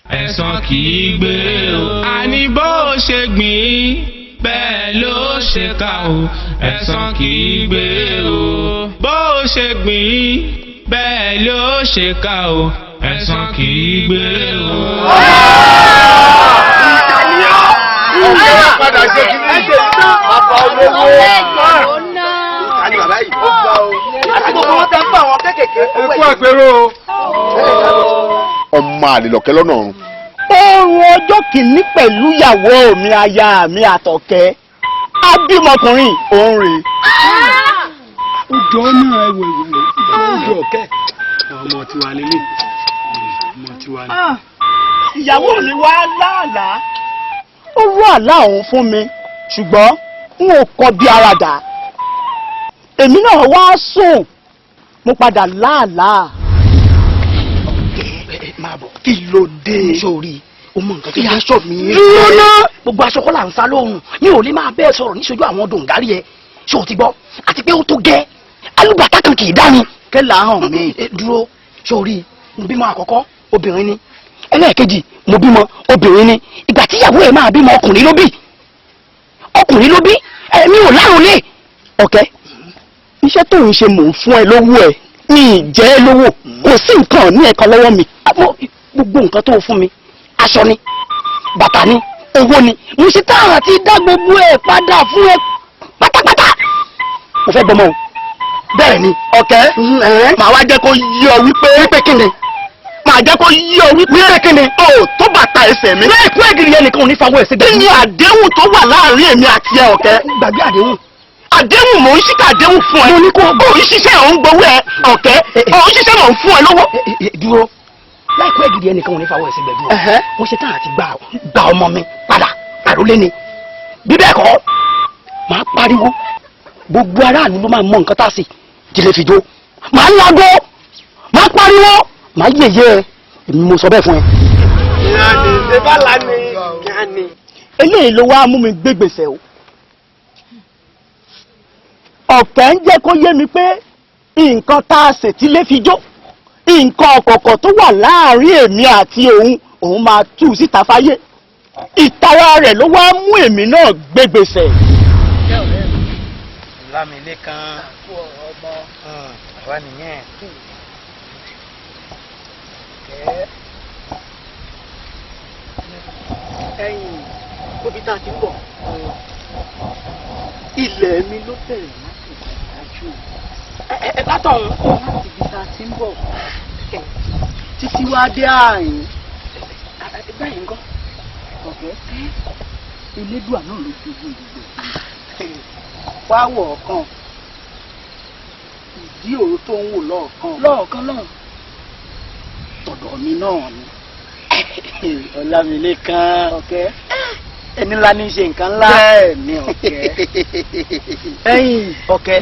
ẹ̀san kì í gbé o. àní bó ṣe gbìn bẹ́ẹ̀ ló ṣe ká o. ẹ̀san kì í gbé o. bó ṣe gbìn bẹ́ẹ̀ ló ṣe ká o. ẹ̀san kì í gbé o. ìyá padà ṣe kí ní ṣe bàbá olówó. àní bàbá yìí ó gbà o. àti gbogbo wọn tẹ ń bá àwọn kékèké. ẹ kú àpérò o. ọmọ àlèlọ̀kẹ́ lọ́nà ọ̀run. oorun ọjọ́ kìíní pẹ̀lú ìyàwó mi aya mi àtọ̀kẹ́ abímọkùnrin òun rè. ọjọ́ náà ẹ wò ojú ọ̀kẹ́ ọmọ tiwa lélẹ̀ ọmọ tiwa ni. ìyàwó mi wá láàlá ó rú àlá òun fún mi ṣùgbọ́n n ò kọ bí ara dà èmi náà wá sùn mo padà láàlá. máa bọ̀ kí ló dé. sórí o mọ nǹkan tó yẹ aṣọ mi. dúró ná. gbogbo aṣọ kọ́ là ń sá lóhùn mi ò lè máa bẹ́ẹ̀ sọ̀rọ̀ níṣojú àwọn dòǹgárí ẹ ṣé o ti gbọ́ àti pé ó tó gẹ́ alùbàtà kan kì í dání. kẹ́là hàn mí. dúró sórí mo bímọ àkọ́kọ́ obìnrin ni ẹlẹ́ẹ̀kejì mo bímọ obìnrin ni ìgbà tíyàwó ẹ̀ máa bímọ ọkùnrin ló bí ẹ̀mí ò láròlé. ọ̀kẹ́ iṣẹ́ tó ń ṣe mò ń fún ẹ lówó ẹ ní ìjẹ́ ẹ lówó kò sí nǹkan ní ẹ̀kan lọ́wọ́ mi. gbogbo nǹkan tó fún mi aṣọ ni bàtà ni owó ni mo ṣe tán àti dá gbogbo ẹ̀ padà fún ẹ pátápátá. mo fẹ́ gbọmọ o. bẹ́ẹ̀ ni. ọ̀kẹ́ màá wá jẹ́ kó yí ọ wípé kí ni. màá jẹ́ kó yí ọ wípé kí ni. o tó bàtà ẹsẹ̀ mi. láìpẹ́ ẹ̀gìrì yẹn nìkan ò ní fawọ́ ẹ̀sẹ̀ gbẹ̀gbẹ̀. kí ni àdéhùn tó wà láàrin èmi àti ẹ ọ̀kẹ́. gbàgbé àdéhùn. àdéhùn mò ń ṣíkà àdéhùn fún ẹ. mo ní kó o ń ṣiṣẹ́ ò ń gbowó ẹ ọ̀kẹ́ o ń ṣiṣẹ́ mò ń fún ẹ lówó. dúró láìpẹ́ ẹ̀gìrì yẹn nìkan ò ní fawọ́ ẹ̀sẹ̀ gbẹ̀gbẹ̀. mo ṣe tán àti gba ọmọ mi padà àrólé ni. bí bẹ́ẹ̀ kọ́ máa pariwo gbogbo aráàlú ló máa mọ nǹkan tá a sì tilẹ̀ fi jó máa lágó máa pariwo máa yẹ̀yẹ́ èmi mo sọ bẹ́ẹ̀ fún ẹ. yanni sebala ni yanni. eléyìí ló wá mú mi gbé gbèsè o. ọ̀kẹ́ ń jẹ́ kó yé mi pé nǹkan tá a ṣètìlẹ́ fi jó nǹkan ọ̀kọ̀ọ̀kọ̀ tó wà láàrin èmi àti òun máa tú síta fáyé ìtara rẹ̀ ló wá mú èmi náà gbé gbèsè. Lámilékan àwa nìyẹn. ẹ̀yìn tóbi tá a ti ń bọ̀ ilẹ̀ mi ló bẹ̀rẹ̀ láti ìdájú látọ̀hún. láti ibi tá a ti ń bọ̀ títí wá dé ààyìn báyìí nǹkan. ọ̀kẹ́ elédùà náà ló fi ojú ìdìbò wá wọ̀ ọ̀kan ìdí òru tó ń wò lọ́ọ̀kan tọ̀dọ̀ mi náà ni. Ọlámilékan. ọ̀kẹ́ ẹni ńlá ní í ṣe nǹkan ńlá. bẹ́ẹ̀ ni ọ̀kẹ́. ẹ̀yin ọ̀kẹ́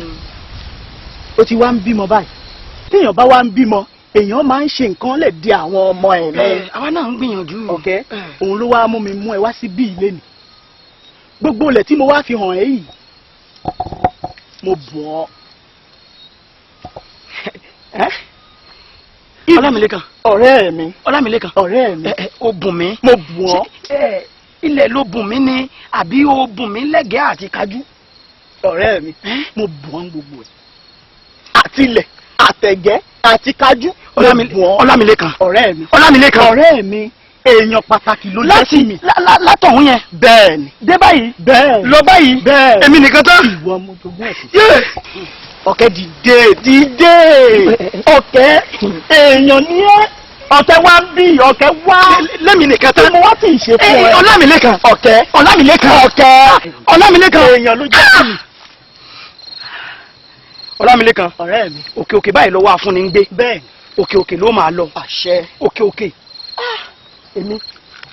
ó ti wá ń bímọ báyìí téèyàn bá wá ń bímọ èèyàn máa ń ṣe nǹkan lè di àwọn ọmọ ẹ̀ lẹ́yìn. àwa náà ń gbìyànjú. ọ̀kẹ́ òun ló wá mú mi mú ẹ wá sí bí ilé ni gbogbo ilẹ̀ tí mo wá fi hàn ẹ́ yìí mo bùn ọ́. Ọlámilékan. ọ̀rẹ́ mi. Ọlámilékan. ọ̀rẹ́ mi. o bùn mí. mo bùn ọ́. ilẹ̀ ló bùn mí ni àbí o bùn mí lẹ́gẹ̀ẹ́ àti kájú. ọ̀rẹ́ mi mo bùn ọ́ gbogbo ẹ̀ àti ilẹ̀ àtẹ̀gẹ́ àti kájú. Ọlámilékan. ọ̀rẹ́ mi. Ọlámilékan. ọ̀rẹ́ mi èèyàn pàtàkì ló jẹ́ sí mi. látọ̀hún yẹn. bẹ́ẹ̀ni. dé báyìí. bẹ́ẹ̀ni. lọ báyìí. bẹ́ẹ̀ni. èmi nìkan tán. ìwọ mo jogún ẹ̀sìn. ọ̀kẹ́ dìde ọ̀kẹ́ èèyàn ní ẹ́ ọ̀kẹ́ wá ń bí ọ̀kẹ́ wá. lẹ́mi nìkan tán. tí mo wá sì ń ṣe fún ẹ. Ọlámilékan. ọ̀kẹ́. Ọlámilékan. ọ̀kẹ́. Ọlámilékan. èèyàn ló jẹ́ sí mi. Ọlámilékan. ọ̀rẹ́ mi. òkè báyìí lọ́wọ́ afúnni ń gbé. bẹ́ẹ̀ òkè ló máa lọ. àṣẹ. òkè. èmi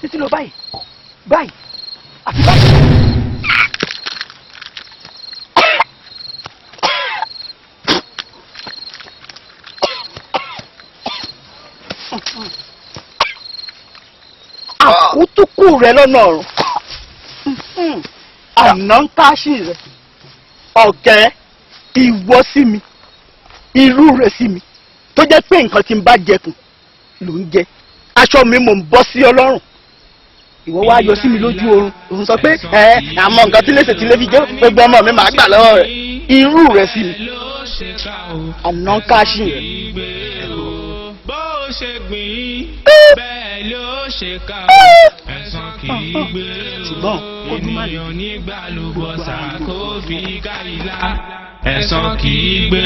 títí lọ báyìí àti báyìí. àkútúkù rẹ lọ́nà ọ̀run àná ń káṣí rẹ ọ̀kẹ́ ìwọ sí mi irú rẹ sí mi tó jẹ́ pé nǹkan tí ń bá jẹkùn ló ń jẹ aṣọ mi mò ń bọ́ sí ọlọ́run ìwọ wá yọ sí mi lójú oorun òun sọ pé àmọ́ nǹkan tí lèsè tí lè fi jẹ́ gbogbo ọmọ mi máa gbà lọ́wọ́ rẹ̀ irú rẹ sí mi àná ń káṣí rẹ. ṣe gbìn bẹ́ẹ̀ ló ṣe ká ẹ̀san kì í gbé o ènìyàn nígbà ló bọ̀ sá kó fi káyìlá ẹ̀san kì í gbé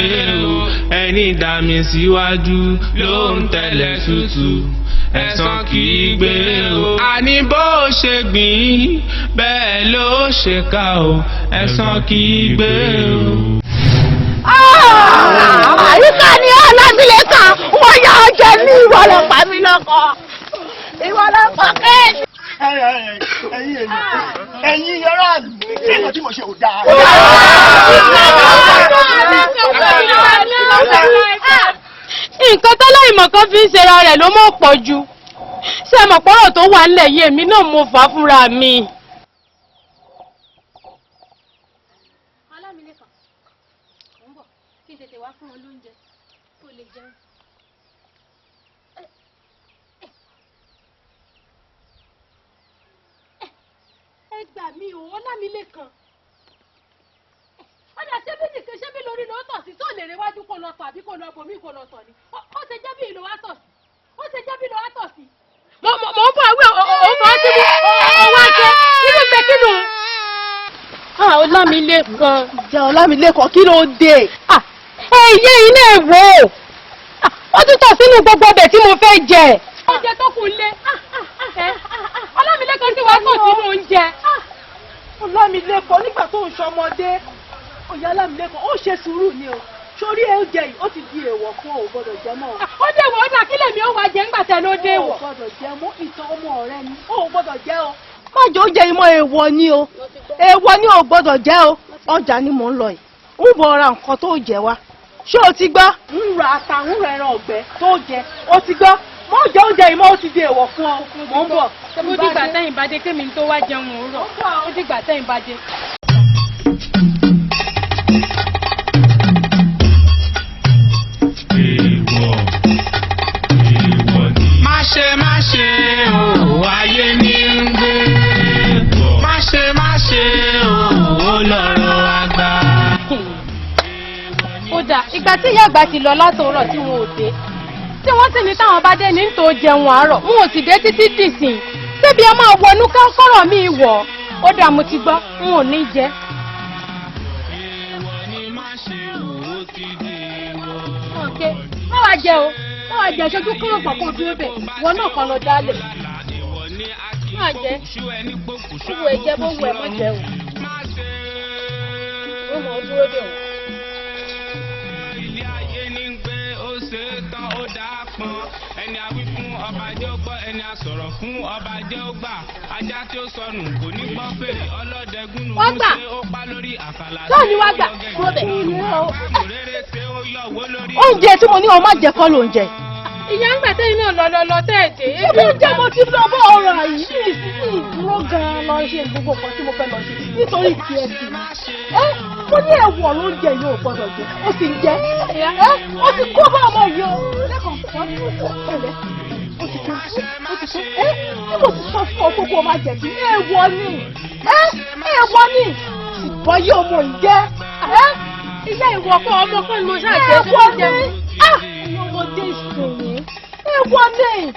o ẹni dá mi síwájú ló ń tẹ̀lé tútù ẹ̀san kì í gbé o àní bó ṣe gbìn bẹ́ẹ̀ ló ṣe ká o ẹ̀san kì í gbé o. Àyíká ni Ọlámilékan wọ́n yá ọjọ́ ní ìwọlọ́pàá mi lọ́kọ̀. Ìwọlọ́pàá kéèdì. ẹ̀yin yọrọ àlù ẹ̀yìn tí mo ṣe ò dáa. Nǹkan tó láìmọ̀ kan fi ń ṣera rẹ̀ ló mọ̀ pọ̀ jù. ṣé ẹ mọ̀ pọ́rọ̀ tó wà nílẹ̀ yìí èmi náà mo fà á fúnra mi. Ọlámilékan ń bọ̀ kí n tètè wá fún wọn lóúnjẹ kó lè jẹun. ẹ gbà mí o Ọlámilékan ọ̀dà ṣébí nìkan ṣébí lórí ló tọ̀ sí tó lè rẹwájú kó lọ tọ̀ àbí kó lọ bòmí kó lọ tọ̀ ni ó ṣe jẹ́ bí ìlú wa tọ̀ sí ó ṣe jẹ́ bí ìlú wa tọ̀ sí. mo ń bọ̀ àwẹ̀ òun bọ̀ síbi ọwọ́ àjẹ nínú ìgbẹ́ kínú. Ọlámilékan. ìjà Ọlámilékan kí ló dé. ẹyẹ ilé ìwò ó tún tọ̀ sínú gbogbo ọbẹ̀ tí mo fẹ́ jẹ. oúnjẹ tó kù lé Ọlámilékan tí wàá tọ̀ sínú oúnjẹ. Ọlámilékan nígbà tó ń ṣọmọdé ọ̀yá Ọlámilékan ó ṣe sùúrù ni o sórí oúnjẹ yìí ó ti di èèwọ̀ fún ọ ò gbọ́dọ̀ jẹ mọ́. ó dé wọ ọdà kílẹ̀ mi ó wá jẹ ńgbà tẹ ló dé wọ. ó gbọ́dọ̀ jẹ mọ́ ìtàn ọmọ rẹ ni ó gbọ́dọ̀ jẹ o. má jẹ́ oúnjẹ yìí mọ́ èèwọ̀ ni o èèwọ̀ ni ó gbọ́dọ̀ jẹ o ọjà ni mò ń lọ yìí ń bọ̀ ra nǹkan tó jẹ wá ṣé o ti gbọ́. ń ra ata ń ra ẹran ọ̀gbẹ́ tó jẹ o ti gbọ́ mọ́ jẹ oúnjẹ yìí mọ́ ó ti di èèwọ̀ fún ọ mò ń bọ̀. ó dìgbà tẹ́yìn bá dé kémi tó wá jẹun òwúrọ̀ ó dìgbà tẹ́yìn bá dé. má ṣe o ayé ní ń gbé má ṣe o lọ́rọ̀ àgbà. kódà ìgbà tí ìyá àgbà ti lọ látòórọ̀ tí wọn ò dé tí wọ́n sì ní táwọn bá dé ní tó jẹun àárọ̀ wọn ò sì dé títí dìsìn síbi ẹ máa wọnú kọ́rọ̀ mi wọ̀ ó dà mo ti gbọ́ n ò ní jẹ. ọ̀kẹ́ má wàá jẹ o má wàá jẹ ṣojú kúrò pọ̀ kó dúró bẹ̀ wọn náà kan lọ dálẹ̀ má jẹ owó ẹ̀jẹ̀ bó wù ẹ̀ mọ́ jẹ o ó mọ̀ ọ́ dúró dẹ̀ o. ilé ayé ní gbé ó ṣe é tán ó dáa pọn ẹni a wí fún ọba jẹ́ ó gbọ́ ẹni a sọ̀rọ̀ fún ọba jẹ́ ó gbà ajá tí ó sọnù kò ní gbọ́ fèrè ọlọ́dẹ gúnnù ó ṣe ó pa lórí àkàlà tó ní wá gbà kúrò bẹ̀. oúnjẹ tí mo ní o má jẹ kọ́ ló ń jẹ. ìyá ń gbà tẹ́yìn náà lọ tẹ́ẹ̀dé. ebi oúnjẹ mo ti lọ bọ́ ọ̀rọ̀ yìí ní ìdúró gan-an lọ ṣe gbogbo nǹkan tí mo fẹ́ lọ ṣe nítorí tiẹ̀ sí. mo ní ẹ̀wọ̀ lóúnjẹ yìí ò gbọ́dọ̀ jẹ ó sì ń jẹ ó ti kó bá ọmọ yìí o. lẹ́kọ̀ọ́ ẹ̀rẹ́ ó ti kó tí mo ti sọ fún ọ kókó má jẹ̀bi ẹ̀wọ̀ ni ìbọn yìí ọmọ yìí jẹ́. iṣẹ́ ìwọ̀pọ̀ ọmọ kan ni mo ṣàjẹ́ tó ń jẹun. ọmọdé ìṣòro ẹwọ ní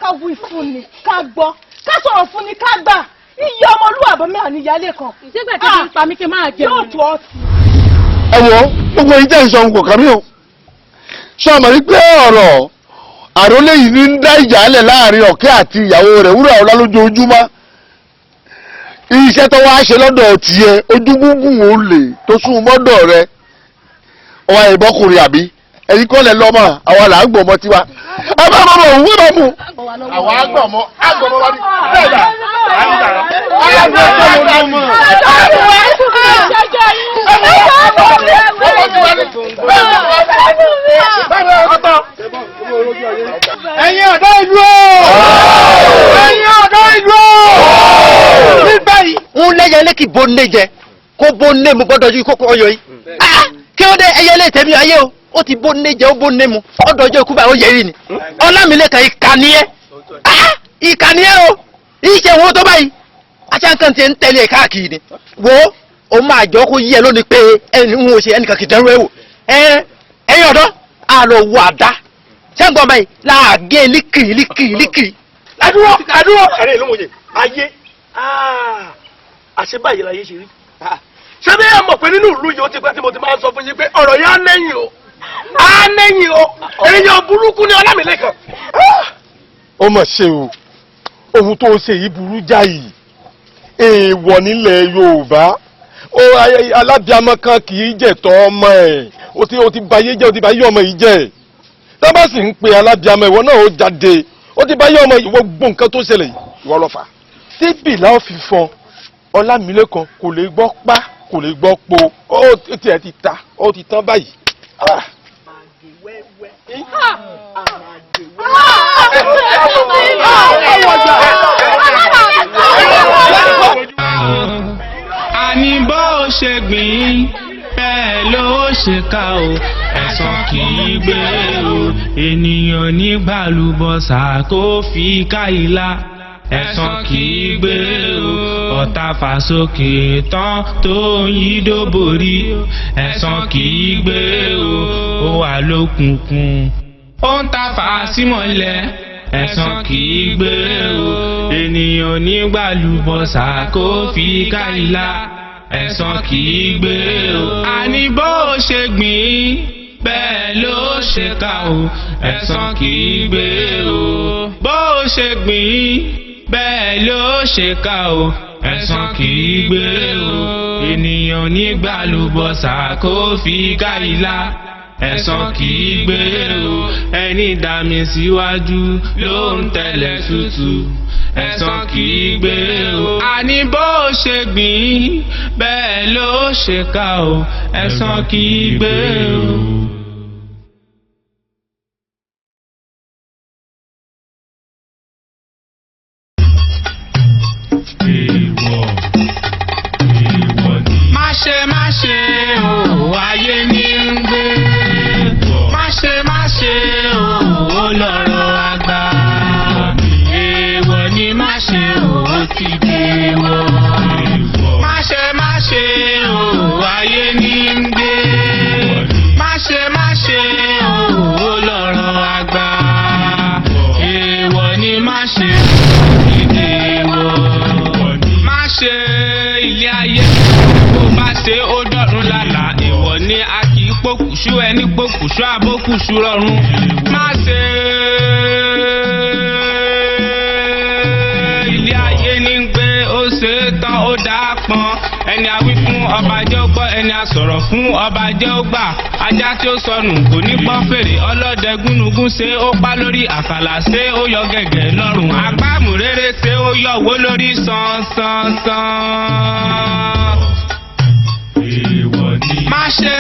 ká wí fún ni ká gbọ́ ká sọ̀rọ̀ fún ni ká gbà iye ọmọlúwàbọ̀ mẹ́rin níyálé kan. ìṣègbè tí mo ń pa mí kí n máa jẹun. yóò tó ọtí. ẹ wo gbogbo yìí jẹ́ ìsọ̀hún kò kàmí o ṣé ọmọ rí pé ọ̀rọ̀ àrólé yìí ní ń dá ìjà lẹ̀ láàrin ọ̀kẹ́ àti ìyàwó rẹ̀ wúrà ọ̀la lójoojúmọ́ iṣẹ́ tó wá ṣe lọ́dọ̀ tiẹ̀ ojú gúngùn ò lè tó sún mọ́dọ̀ rẹ̀ ọmọ ìbọ́kùnrin àbí ẹ̀yin kọ́ lẹ̀ lọ́mọ àwọn là ń gbọ̀mọ tiwa ẹ bá bọ̀ òun wíwọ̀ mu àwọn agbọ̀mọ wa ni bẹ́ẹ̀ dà ẹ̀yin ọ̀dọ́ ìlú ẹ̀yin ọ̀dọ́ ìlú nígbà yìí ń lẹ́yẹ lẹ́kì bó ń lé jẹ kó bó ń lé mu gbọ́dọ̀ ju kókó ọyọ yìí kí ó dé ẹyẹ lè tẹ̀mí ayé o ó ti bó ń lé jẹ ó bó ń lé mu ọdọ̀ ọjọ́ ikú báyìí ó yẹ rí ni Ọlámilékan ìkànnì ẹ o ìṣe wo tó báyìí aṣáǹkan ti ń tẹ̀lé káàkiri ni wo o máa jọ kó yí ẹ lónìí pé ẹni ń wo ṣe ẹnìkan kì í dẹrù ẹ wò ẹ̀yin ọ̀dọ́ a lọ wọ àdá sẹ́ńgbọ́n báyìí láàgé líkìrì. adúró ẹ̀rẹ́ ìlú mòye ayé àṣebáyé láyé ṣe rí ṣé bí ẹ mọ̀ pé nínú ìlú yìí ó ti pẹ́ tí mo ti máa ń sọ fún yín pé ọ̀rọ̀ yẹn á nẹ́yìn o èèyàn burúkú ní Ọlámilékan. ó mà ṣe o ohun tó ṣe yìí burú jáì èèwọ̀ nílẹ̀ Yorùbá alábíàmọ́ kan kì í jẹ̀tọ́ ọmọ ẹ̀ ó ti bayé jẹ́ ó ti bayé ọmọ yìí jẹ́ tá bá sì ń pe alábíàmọ́ ìwọ náà ó jáde ó ti bayé ọmọ ìwọ gbọ́ nǹkan tó ṣẹlẹ̀ ìwọ ló fà. tí bìlà ó fi fọn Ọlámilékan kò lè gbọ́ pa kò lè gbọ́ po ó tiẹ̀ ti ta ó ti tán báyìí. ṣe gbìn bẹ́ẹ̀ ló ṣe ká o ẹ̀san kì í gbé o ènìyàn nígbàlúbọ̀sà kó fi ká ilá ẹ̀san kì í gbé o ọ̀tá fà sókè tán tó ń yí dóborí ẹ̀san kì í gbé o ó wà lókùnkùn ó ń ta fà símọ́lẹ̀ ẹ̀san kì í gbé o ènìyàn nígbàlúbọ̀sà kó fi ká ilá ẹ̀san kì í gbé o àní bó ṣe gbìn bẹ́ẹ̀ ló ṣe ká o ẹ̀san kì í gbé o bó ṣe gbìn bẹ́ẹ̀ ló ṣe ká o ẹ̀san kì í gbé o ènìyàn nígbàlúbọ̀sà kó fi ká ilá ẹ̀san kì í gbé o ẹni dá mi síwájú ló ń tẹ̀lé tútù ẹ̀san kì í gbé o àní bó ṣe gbìn bẹ́ẹ̀ ló ṣe ká o ẹ̀san kì í gbé o. Má ṣe o ayé ní ń gbé má ṣe o lọ́rọ̀ àgbà èèwọ̀ ni má ṣe o ti dèwọ̀ má ṣe o ayé ní ń gbé má ṣe o lọ́rọ̀ àgbà èèwọ̀ ni má ṣe o ti dèwọ̀ má ṣe ilé ayé bó bá ṣe ó dọ̀run lálá èèwọ̀ ni a kì í pòkùṣú ẹni pòkùṣú àbókùṣú rọrùn má ṣe ilé ayé ní gbé ó ṣe é tán ó dáa pọn ẹni a wí fún ọba jẹ́ ó gbọ́ ẹni a sọ̀rọ̀ fún ọba jẹ́ ó gbà ajá tí ó sọnù kò ní gbọ́ fèrè ọlọ́dẹ gúnugún ṣe ó pa lórí àkàlà ṣe ó yọ gẹ̀gẹ̀ lọ́rùn agbáàmù rere ṣe ó yọ owó lórí sàn. Má ṣe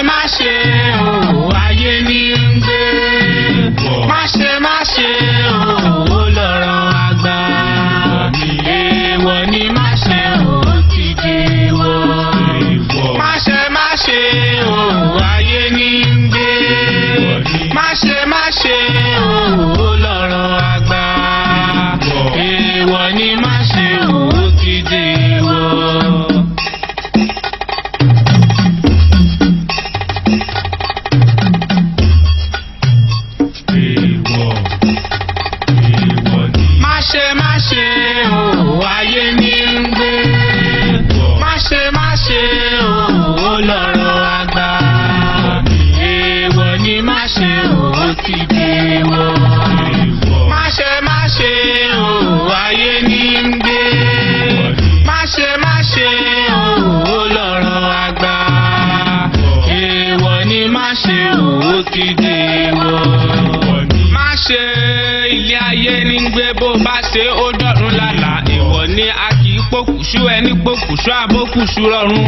o ayé ní ń gbé má ṣe o lọ́rọ̀ àgbà èèwọ̀ ni má ṣe o ti dèwọ̀ má ṣe o ayé ní ń gbé má ṣe o lọ́rọ̀ àgbà èèwọ̀ ni má ṣe o ti dèwọ̀. Má ṣe o ayé ní ń gbé má ṣe o lọ́rọ̀ àgbà èèwọ̀ ni má ṣe o ti dèwọ̀ má ṣe o ayé ní ń gbé má ṣe o lọ́rọ̀ àgbà èèwọ̀ ni má ṣe o ti dèwọ̀ má ṣe ilé ayé ní ń gbé bó bá ṣe ó dọ̀run lálá èèwọ̀ ni a kì í pòkùṣú ẹni pòkùṣú àbókùṣú rọrùn.